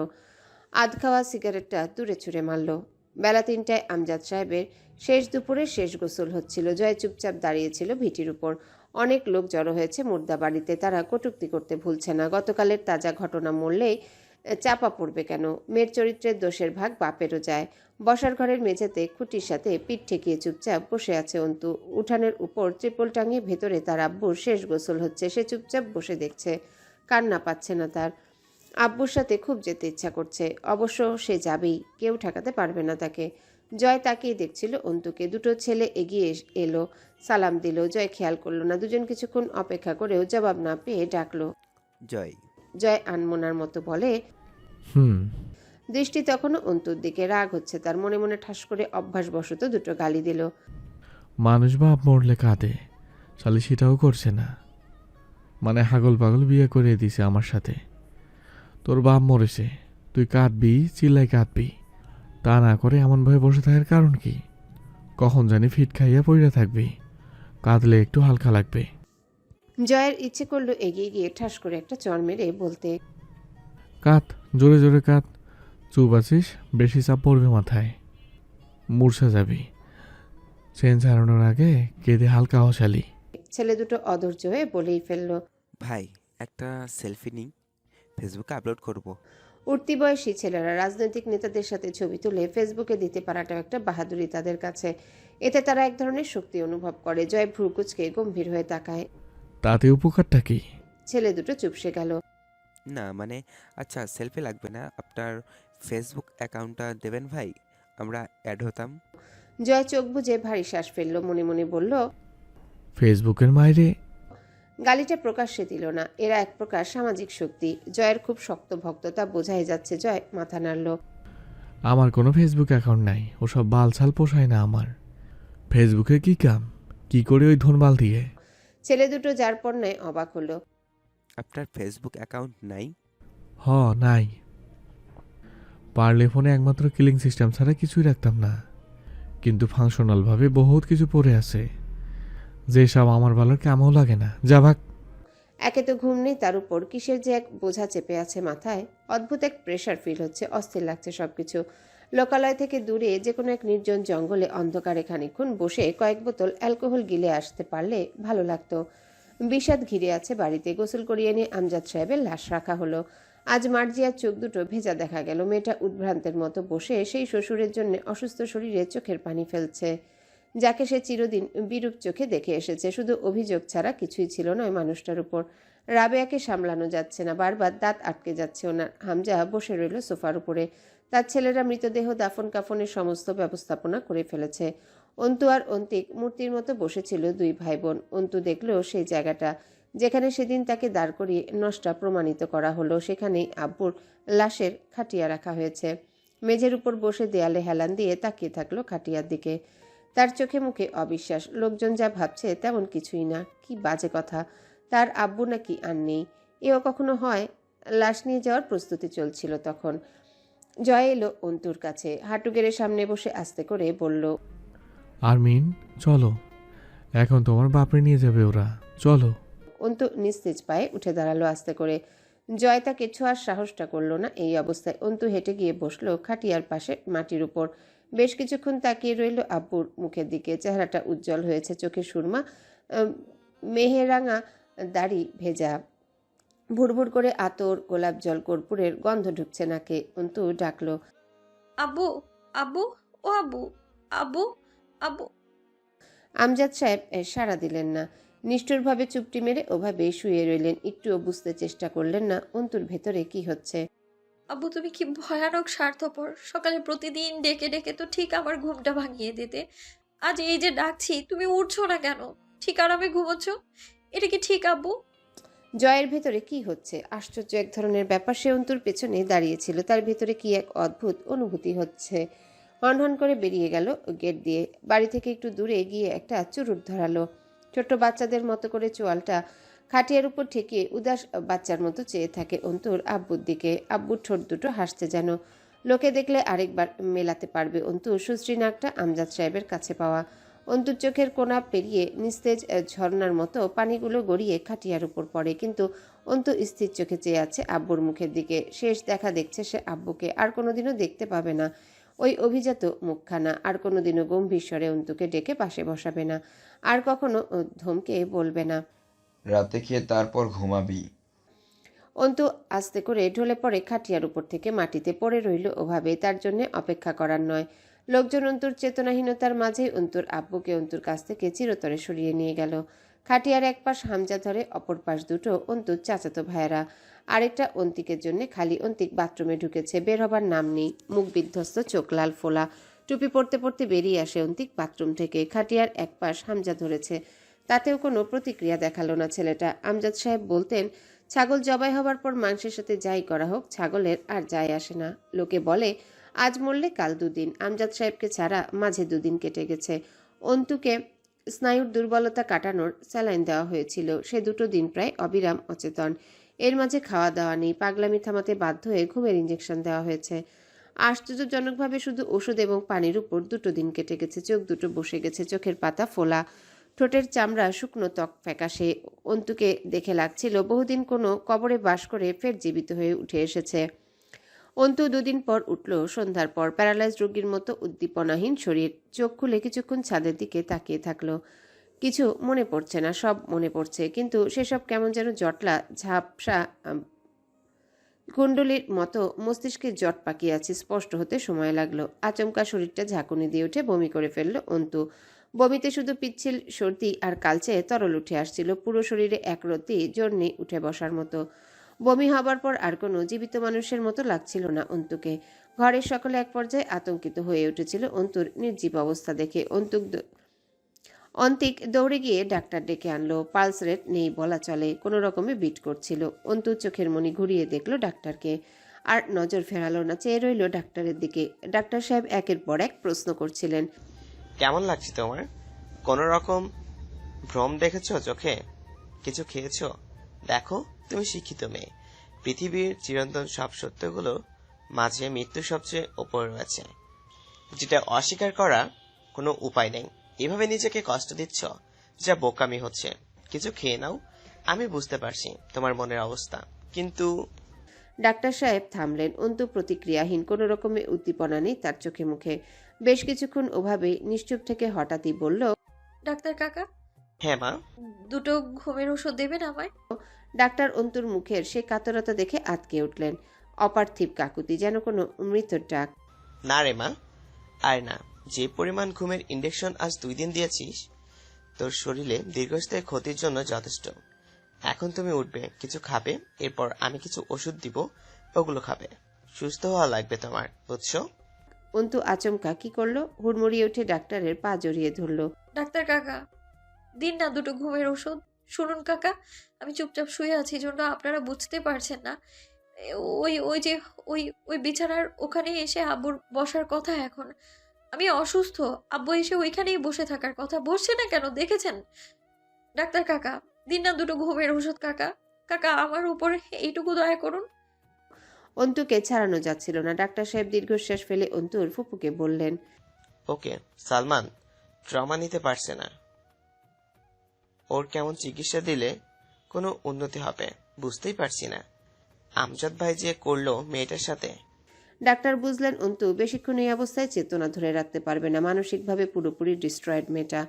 আধ খাওয়া সিগারেটটা দূরে ছুঁড়ে মারল। বেলা 3টায় আমজাদ সাহেবের শেষ দুপুরে শেষ গোসল হচ্ছিল। জয় চুপচাপ দাঁড়িয়েছিল ভিটির উপর। অনেক লোক জড়ো হয়েছে মুর্দা বাড়িতে। তারা কটূক্তি করতে ভুলছে না। গতকালের তাজা ঘটনা মরলেই চাপা পড়বে কেন? মেয়ের চরিত্রের দোষের ভাগ বাপেরও যায়। বসার ঘরের মেঝেতে খুঁটির সাথে পিঠ ঠেকিয়ে চুপচাপ বসে আছে অন্তু। উঠানের উপর ত্রিপল টাঙিয়ে ভেতরে তার আব্বুর শেষ গোসল হচ্ছে। সে চুপচাপ বসে দেখছে। কান্না পাচ্ছে না তার। আব্বুর সাথে খুব যেতে ইচ্ছা করছে। অবশ্য সে যাবেই, কেউ ঠেকাতে পারবে না তাকে। জয় তাকিয়ে দেখছিল অন্তুকে। দুটো ছেলে এগিয়ে এলো, সালাম দিল। জয় খেয়াল করলো না। দুজন কিছুক্ষণ অপেক্ষা করেও জবাব না পেয়ে ডাকলো, জয়। জয় আনমনার মতো বলে, দৃষ্টি তখনও অন্তুর দিকে। রাগ হচ্ছে তার। মনে মনে ঠাস করে অভ্যাসবশত দুটো গালি দিল। মানুষ বাপ মরলে কাঁদে, শালি সেটাও করছে না। মানে হাগল পাগল বিয়ে করে দিছে আমার সাথে। তোর বাপ মরেছে, তুই কাঁদবি, চিল্লাই কাঁদবি। তা না করে এমনভাবে বসে থাকার কারণ কি? কখন জানি ফিট খাইয়া পড়ে থাকবি, কাঁদলে একটু হালকা লাগবে। জয়ের ইচ্ছে করলো এগিয়ে গিয়ে ঠাস করে একটা চড় মেরে বলতে, কাঁদ, জোরে জোরে কাঁদ। চুপ আছিস, বেশি চাপ পড়বে মাথায়, মূর্ছা যাবি। চেঞ্জ হারানোর আগে কেঁদে হালকা হসালি। ছেলে দুটো অধৈর্য হয়ে বলেই ফেললো, ভাই একটা সেলফি নিই, ফেসবুকে আপলোড করব। উঠতি বয়সী ছেলেরা রাজনৈতিক নেতাদের সাথে ছবি তুলে ফেসবুকে দিতে পারাটাও একটা বাহাদুরি তাদের কাছে। এতে তারা এক ধরনের শক্তি অনুভব করে। জয় ভ্রুকুচকে গম্ভীর হয়ে তাকায়। তাতে উপকারটা কি? ছেলে দুটো চুপসে গেল। না মানে, আচ্ছা সেলফি লাগবে না, আপনার ফেসবুক অ্যাকাউন্টটা দেবেন ভাই, আমরা অ্যাড হতাম। জয় চোখ বুজে ভারী শ্বাস ফেললো। মনে মনে বলল, ফেসবুকের মাইরে। গালিটা প্রকাশ্যে দিল না। এরা এক প্রকার সামাজিক শক্তি। জয়ের খুব শক্ত ভক্ত, তা বোঝাই যাচ্ছে। জয় মাথা নাড়ল। আমার কোনো ফেসবুক অ্যাকাউন্ট নাই, ওসব বালছাল পোষায় না আমার। ফেসবুকে কি কাম, কি করে ওই ধনবাল দিয়ে? ছেলে দুটো যার পর নাই অবাক হলো। আপনার ফেসবুক অ্যাকাউন্ট নাই? নাই। পারলে ফোনে একমাত্র কিলিং সিস্টেম ছাড়া কিছুই রাখতাম না, কিন্তু ফাংশনালভাবে বহুত কিছু পড়ে আছে, যেসব আমার ভালোর কামও লাগে না। যাবাক। একে তো ঘুম নেই, তার উপর কিসের যে এক বোঝা চেপে আছে মাথায়। অদ্ভুত এক প্রেশার ফিল হচ্ছে। অস্থির লাগছে সবকিছু। লোকালয় থেকে দূরে যে কোনো এক নির্জন জঙ্গলে অন্ধকারে খানিকক্ষণ বসে কয়েক বোতল অ্যালকোহল গিলে আসতে পারলে ভালো লাগতো। বিষাদ ঘিরে আছে বাড়িতে। গোসল করিয়ে নিয়ে আমজাদ সাহেবের লাশ রাখা হলো। আজ মার্জিয়ার চোখ দুটো ভেজা দেখা গেল। মেয়েটা উদ্ভ্রান্তের মতো বসে সেই শ্বশুরের জন্য অসুস্থ শরীরে চোখের পানি ফেলছে, যাকে সে চিরদিন বিরূপ চোখে দেখে এসেছে। শুধু অভিযোগ ছাড়া কিছুই ছিল না ওই মানুষটার উপর। রাবেয়াকে সামলানো যাচ্ছে না, বারবার দাঁত আটকে যাচ্ছে ওনার। হামজা বসে রইল সোফার উপরে। তার ছেলেরা মৃতদেহ দাফন কাফনের সমস্ত ব্যবস্থাপনা করে ফেলেছে। অন্তু আর অন্তিক মূর্তির মতো বসেছিল দুই ভাই বোন। অন্তু দেখলো সেই জায়গাটা যেখানে সেদিন তাকে দাঁড় করিয়ে নষ্টা প্রমাণিত করা হলো, সেখানেই আব্বুর লাশের খাটিয়া রাখা হয়েছে। মেঝের উপর বসে দেয়ালে হেলান দিয়ে তাকিয়ে থাকলো খাটিয়ার দিকে। তার চোখে মুখে অবিশ্বাস। লোকজন যা ভাবছে তেমন কিছুই না। কি বাজে কথা, তার আব্বু নাকি আর নেই। এও কখনো হয়? লাশ নিয়ে যাওয়ার প্রস্তুতি চলছিল তখন। জয় এলো অন্তুর কাছে, হাঁটু গেড়ে সামনে বসে আস্তে করে বলল, আরমিন চলো, এখন তোমার বাপরে নিয়ে যাবে ওরা, চলো। অন্তু নিস্তেজ পায়ে উঠে দাঁড়ালো আস্তে করে। জয় তাকে ছোঁয়ার সাহসটা করলো না। এই অবস্থায় অন্তু হেঁটে গিয়ে বসলো খাটিয়ার পাশে মাটির উপর। বেশ কিছুক্ষণ তাকিয়ে রইল আব্বুর মুখের দিকে। চেহারাটা উজ্জ্বল হয়েছে, চোখে সুরমা, মেহেরাঙা দাড়ি ভেজা, ভুরভুর করে আতর, গোলাপ জল, কর্পূরের গন্ধ ঢুকছে নাকে। অন্তু ডাকলো, আব্বু, আব্বু, ও আব্বু, আব্বু, আব্বু। আমজাদ সাহেব সাড়া দিলেন না। নিষ্ঠুরভাবে চুপটি মেরে ওভাবেই শুয়ে রইলেন। একটুও বুঝতে চেষ্টা করলেন না অন্তুর ভেতরে কি হচ্ছে। আব্বু তুমি কি ভয়ানক স্বার্থপর। সকালে প্রতিদিন ডেকে ডেকে তো ঠিক আমার ঘুমটা ভাঙিয়ে দিতে। আজ এই যে ডাকছি তুমি উঠছো না কেন? ঠিক আরামে ঘুমোচ্ছ? এটা কি ঠিক আব্বু? জয়ের ভেতরে কি হচ্ছে? আশ্চর্য এক ধরনের ব্যাপার। সে অন্তুর পেছনে দাঁড়িয়েছিল, তার ভেতরে কি এক অদ্ভুত অনুভূতি হচ্ছে। হনহন করে বেরিয়ে গেল গেট দিয়ে। বাড়ি থেকে একটু দূরে গিয়ে একটা চুরুট ধরালো। ছোট্ট বাচ্চাদের মতো করে চোয়ালটা খাটিয়ার উপর ঠেকিয়ে উদাস বাচ্চার মতো চেয়ে থাকে অন্তুর আব্বুর দিকে। আব্বুর ঠোঁট দুটো হাসতে যেন। লোকে দেখলে আরেকবার মেলাতে পারবে অন্তু সুশ্রী নাকটা আমজাদ সাহেবের কাছে পাওয়া। অন্তুর চোখের কোণা পেরিয়ে নিস্তেজ ঝর্ণার মতো পানিগুলো গড়িয়ে খাটিয়ার উপর পড়ে। কিন্তু অন্তু স্থির চোখে চেয়ে আছে আব্বুর মুখের দিকে। শেষ দেখা দেখছে সে আব্বুকে, আর কোনোদিনও দেখতে পাবে না ওই অভিজাত মুখখানা। আর কোনোদিনও গম্ভীর স্বরে অন্তুকে ডেকে পাশে বসাবে না। আর কখনো ধমকে বলবে না, রাতে খেয়ে তারপর ঘুমাবি। অন্তু আস্তে করে ঢলে পড়ে খাটিয়ার উপর থেকে মাটিতে পড়ে রইল ওভাবে। তার জন্য অপেক্ষা করার নয়। লোকজন অন্তুর চেতনাহীনতার মাঝেই অন্তুর আব্বুকে অন্তুর কাছ থেকে চিরতরে সরিয়ে নিয়ে গেল। খাটিয়ার এক পাশ হামজা ধরে, অপর পাশ দুটো অন্তুর চাচাতো ভাইয়েরা। আরেকটা অন্তিকের জন্য খালি। অন্তিক বাথরুমে ঢুকেছে, বের হবার নাম নেই। মুখ বিধ্বস্ত, চোখ লাল ফোলা। টুপি পরতে পরতে বেরিয়ে আসে অন্তিক বাথরুম থেকে। খাটিয়ার এক পাশ হামজা ধরেছে, তাতেও কোনো প্রতিক্রিয়া দেখালো না ছেলেটা। আমজাদ সাহেব বলতেন, ছাগল জবাই হবার পর মাংসের সাথে যাই করা হোক, ছাগলের আর যায় আসে না। লোকে বলে আজ মরলে কাল দুদিন। আমজাদ সাহেবকে ছাড়া মাঝে দুদিন কেটে গেছে। অন্তুকে স্নায়ুর দুর্বলতা কাটানোর স্যালাইন দেওয়া হয়েছিল। সে দুটো দিন প্রায় অবিরাম অচেতন। এর মাঝে খাওয়া দাওয়া নেই। পাগলামি থামাতে বাধ্য হয়ে ঘুমের ইঞ্জেকশন দেওয়া হয়েছে। আশ্চর্যজনকভাবে শুধু ওষুধ এবং পানির উপর দুটো দিন কেটে গেছে। চোখ দুটো বসে গেছে, চোখের পাতা ফোলা, ঠোঁটের চামড়া শুকনো, ত্বক ফ্যাকাশে। অন্তুকে দেখে লাগছিল বহুদিন কোনো কবরে বাস করে ফের জীবিত হয়ে উঠে এসেছে। অন্তু দুদিন পর উঠল সন্ধ্যার পর, প্যারালাইজ রোগীর মতো উদ্দীপনাহীন শরীর। চোখ খুলে কিছুক্ষণ ছাদের দিকে তাকিয়ে থাকলো। কিছু মনে পড়ছে না, সব মনে পড়ছে, কিন্তু সেসব কেমন যেন জটলা ঝাপসা কুণ্ডলীর মতো মস্তিষ্কে জট পাকিয়ে আছে। স্পষ্ট হতে সময় লাগলো। আচমকা শরীরটা ঝাঁকুনি দিয়ে উঠে বমি করে ফেললো অন্তু। বমিতে শুধু পিচ্ছিল সর্দি আর কালচে তরল উঠে আসছিল। পুরো শরীরে একরত্তি জোর নেই উঠে বসার মতো। বমি হবার পর আর কোনো জীবিত মানুষের মতো লাগছিল না অন্তুকে। ঘরের সকলে এক পর্যায়ে আতঙ্কিত হয়ে উঠেছিল অন্তুর নির্জীব অবস্থা দেখে। অন্তিক দৌড়ে গিয়ে ডাক্তার ডেকে আনলো। পালস রেট নেই বলা চলে, কোনো রকমে বিট করছিল। অন্তু চোখের মনি ঘুরিয়ে দেখলো ডাক্তারকে, আর নজর ফেরালো না, চেয়ে রইল ডাক্তারের দিকে। ডাক্তার সাহেব একের পর এক প্রশ্ন করছিলেন। কেমন লাগছে তোমার? কোনো রকম ভ্রম দেখেছো চোখে? কিছু খেয়েছো? দেখো তুমি শিক্ষিত মেয়ে। পৃথিবীর চিরন্তন সব সত্যগুলো মাঝে মৃত্যু সবচেয়ে ওপরে রয়েছে, যেটা অস্বীকার করা কোনো উপায় নেই। এভাবে নিজেকে কষ্ট দিচ্ছ, যা বোকামি হচ্ছে। কিছু খেয়ে নাও। আমি বুঝতে পারছি তোমার মনের অবস্থা, কিন্তু ডাক্তার সাহেব থামলেন। অন্তু প্রতিক্রিয়াহীন, কোনো রকমে উদ্দীপনা নেই তার চোখে মুখে। বেশ কিছুক্ষণ ওভাবে নিশ্চুপ থেকে হঠাৎই বলল, ডাক্তার কাকা। হ্যাঁ মা। দুটো ঘুমের ওষুধ দেবেন আমায়? ডাক্তার অন্তুর মুখের সে কাতরতা দেখে আটকে উঠলেন। অপার্থিব কাকুতি, যেন কোনো মৃত্যুর ডাক। না রে মা, আর না। যে পরিমাণ ঘুমের ইনজেকশন আজ 2 দিন দিয়েছিস, তোর শরীরে দীর্ঘস্থায়ী ক্ষতির জন্য যথেষ্ট। এখন তুমি উঠবে, কিছু খাবে, এরপর আমি কিছু ওষুধ দিব, ওগুলো খাবে। সুস্থ হওয়া লাগবে তোমার, বুঝছো? অন্তু আচমকা কি করলো, হুড়মুড়িয়ে উঠে ডাক্তারের পা জড়িয়ে ধরল। ডাক্তার কাকা, দিন না দুটো ঘুমের ওষুধ। শুনুন কাকা, আমি চুপচাপ শুয়ে আছি জন্য আপনারা বুঝতে পারছেন না। ওই ওই যে ওই ওই বিছানার ওখানে এসে আব্বুর বসার কথা এখন। আমি অসুস্থ, আব্বু এসে ওইখানেই বসে থাকার কথা। বসছে না কেন দেখেছেন? ডাক্তার কাকা, দিন না দুটো ঘুমের ওষুধ কাকা। কাকা, আমার উপরে এইটুকু দয়া করুন। অন্তুকে ছাড়ানো যাচ্ছিল না। ডাক্তার সাহেব দীর্ঘশ্বাস ফেলে অন্তুর ফুপুকে বললেন, ওকে সালমান ট্রমা নিতে পারছে না, ওর কেমন চিকিৎসা দিলে কোনো উন্নতি হবে বুঝতেই পারছি না। আমজাদ ভাই যে করলো মেয়েটার সাথে। ডাক্তার বুঝলেন অন্তু বেশিক্ষণ এই অবস্থায় চেতনা ধরে রাখতে পারবে না, মানসিকভাবে পুরোপুরি ডিস্ট্রয়েড মেয়েটা।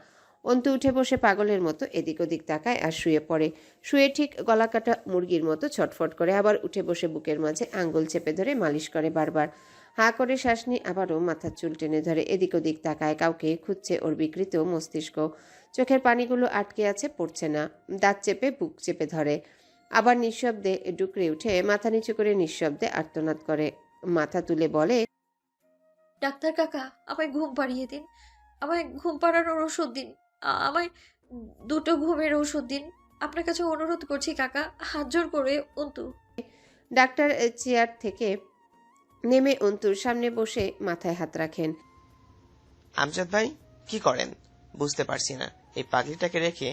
অন্তু উঠে বসে পাগলের মতো এদিক ওদিক তাকায় আর শুয়ে পড়ে। শুয়ে ঠিক গলা কাটা মুরগির মতো ছটফট করে, আবার উঠে বসে বুকের মাঝে আঙ্গুল চেপে ধরে মালিশ করে বারবার। হাঁ করে শ্বাস নিয়ে আবারও মাথার চুল টেনে ধরে, এদিক ওদিক তাকায়, কাউকে খুঁজছে ওর বিকৃত মস্তিষ্ক। চোখের পানিগুলো আটকে আছে, পড়ছে না। দাঁত চেপে বুক চেপে ধরে, আবার নিঃশব্দে ডুকরে উঠে মাথা নিচু করে নিঃশব্দে আর্তনাদ করে। মাথা তুলে বলে, ডাক্তার কাকা, আমায় ঘুম পাড়িয়ে দিন, আমায় ঘুম পাড়ানোর ওষুধ দিন, আমায় দুটো ঘুমের ওষুধ দিন। আপনার কাছে অনুরোধ করছি কাকা, হাত জোর করে। অন্তু। ডাক্তার চেয়ার থেকে নেমে অন্তুর সামনে বসে মাথায় হাত রাখেন। আমজাদ ভাই কি করেন বুঝতে পারছি না। এই পাগলিটাকে রেখে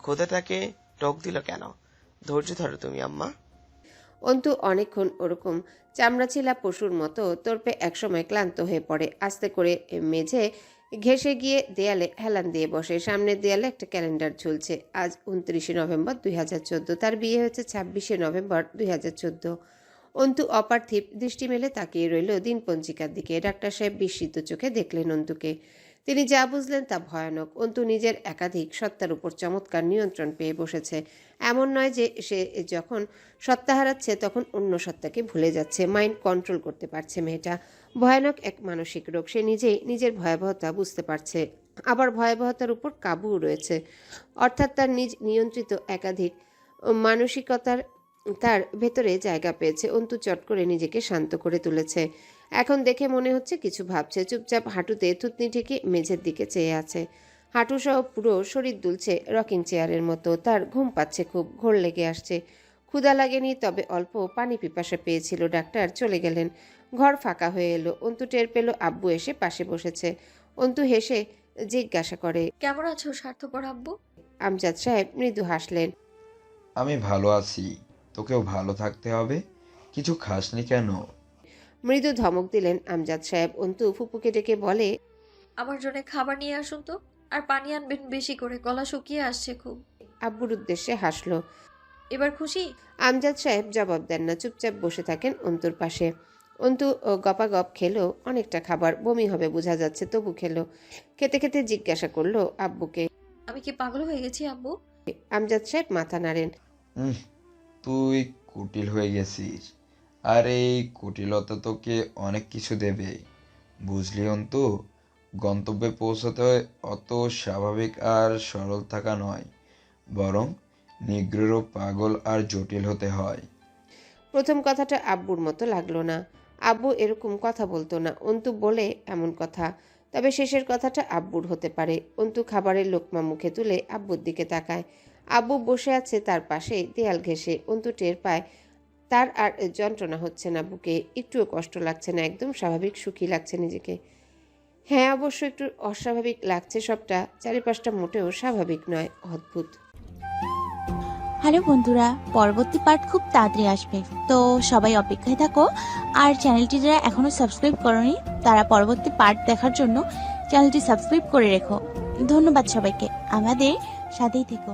খোদাটাকে টক দিল কেন? ধৈর্য ধরো তুমি আম্মা। অন্তু অনেকক্ষণ ওরকম চামড়াছিলা পশুর মতো তোরপে একসময় ক্লান্ত হয়ে পড়ে। আস্তে করে মেঝে ঘেঁষে গিয়ে দেয়ালে হেলান দিয়ে বসে। সামনের দেয়ালে একটা ক্যালেন্ডার ঝুলছে। আজ 29 নভেম্বর 2014। তার বিয়ে হয়েছে 26 নভেম্বর 2014। অন্তু অপার্থিব দৃষ্টি মেলে তাকিয়ে রইল দিনপঞ্জিকার দিকে। ডাক্তার সাহেব বিস্মিত চোখে দেখলেন অন্তুকে। তিনি যা বুঝলেন তা ভয়ানক। অন্তু নিজের একাধিক সত্তার উপর চমৎকার নিয়ন্ত্রণ পেয়ে বসেছে। এমন নয় যে সে যখন সত্তা হারাচ্ছে তখন অন্য সত্তাকে ভুলে যাচ্ছে। মাইন্ড কন্ট্রোল করতে পারছে মেয়েটা। ভয়ানক এক মানসিক রোগ। সে নিজেই নিজের ভয়াবহতা বুঝতে পারছে, আবার ভয়াবহতার উপর কাবু রয়েছে। অর্থাৎ তার নিজ নিয়ন্ত্রিত একাধিক মানসিকতার তার ভেতরে জায়গা পেয়েছে। অন্তু চট করে নিজেকে শান্ত করে তুলেছে। এখন দেখে মনে হচ্ছে কিছু ভাবছে। চুপচাপ হাঁটুতে থুতনি ঠেকে মেঝের দিকে চেয়ে আছে। হাঁটু সহ পুরো শরীর দুলছে রকিং চেয়ারের মতো। তার ঘুম পাচ্ছে খুব, ঘোর লেগে আসছে। ক্ষুধা লাগেনি, তবে অল্প পানি পিপাসা পেয়েছিল। ডাক্তার চলে গেলেন। ঘর ফাঁকা হয়ে এলো। অন্তু টের পেল আব্বু এসে পাশে বসেছে। অন্তু হেসে জিজ্ঞাসা করে, কেমন আছো স্বার্থপর আব্বু? আমজাদ সাহেব মৃদু হাসলেন। আমি ভালো আছি, তোকেও ভালো থাকতে হবে। কিছু খাসনি কেন? মৃদু ধমক দিলেন আমজাদ সাহেব। অন্তু ফুপুকে ডেকে বলে, আমার জন্য খাবার নিয়ে আসুন তো, আর পানি আনবেন বেশি করে, গলা শুকিয়ে আসছে খুব। আব্বুর উদ্দেশ্যে হাসলো। এবার খুশি? আমজাদ সাহেব জবাব দেন না, চুপচাপ বসে থাকেন অন্তুর পাশে। অন্তু গপাগপ খেলো অনেকটা খাবার, বমি হবে বোঝা যাচ্ছে, তবু খেলো। খেতে খেতে জিজ্ঞাসা করলো আব্বুকে, আমি কি পাগল হয়ে গেছি আব্বু? আমজাদ সাহেব মাথা নাড়েন। তুই কুটিল হয়ে গেছিস, আর এই কুটিলতা তোকে অনেক কিছু দেবে, বুঝলি অন্তু? গন্তব্যে পৌঁছতে অত স্বাভাবিক আর সরল থাকা নয়, বরং নিগ্রহ, পাগল আর জটিল হতে হয়। প্রথম কথাটা আব্বুর মতো লাগলো না। আব্বু এরকম কথা বলতো না। অন্তু বলে এমন কথা, তবে শেষের কথাটা আব্বুর হতে পারে। অন্তু খাবারের লোকমা মুখে তুলে আব্বুর দিকে তাকায়। আব্বু বসে আছে তার পাশে দেয়াল ঘেঁষে। অন্তু টের পায় তার আর যন্ত্রণা হচ্ছে না বুকে, একটুও কষ্ট লাগছে না, একদম স্বাভাবিক সুখী লাগছে নিজেকে। হ্যাঁ, অবশ্য একটু অস্বাভাবিক লাগছে সবটা, চারিপাশটা মোটেও স্বাভাবিক নয়, অদ্ভুত। হ্যালো বন্ধুরা, পরবর্তী পার্ট খুব তাড়াতাড়ি আসবে, তো সবাই অপেক্ষায় থাকো। আর চ্যানেলটি যারা এখনো সাবস্ক্রাইব করোনি তারা পরবর্তী পার্ট দেখার জন্য চ্যানেলটি সাবস্ক্রাইব করে রেখো। ধন্যবাদ সবাইকে, আমাদের সাথেই থেকো।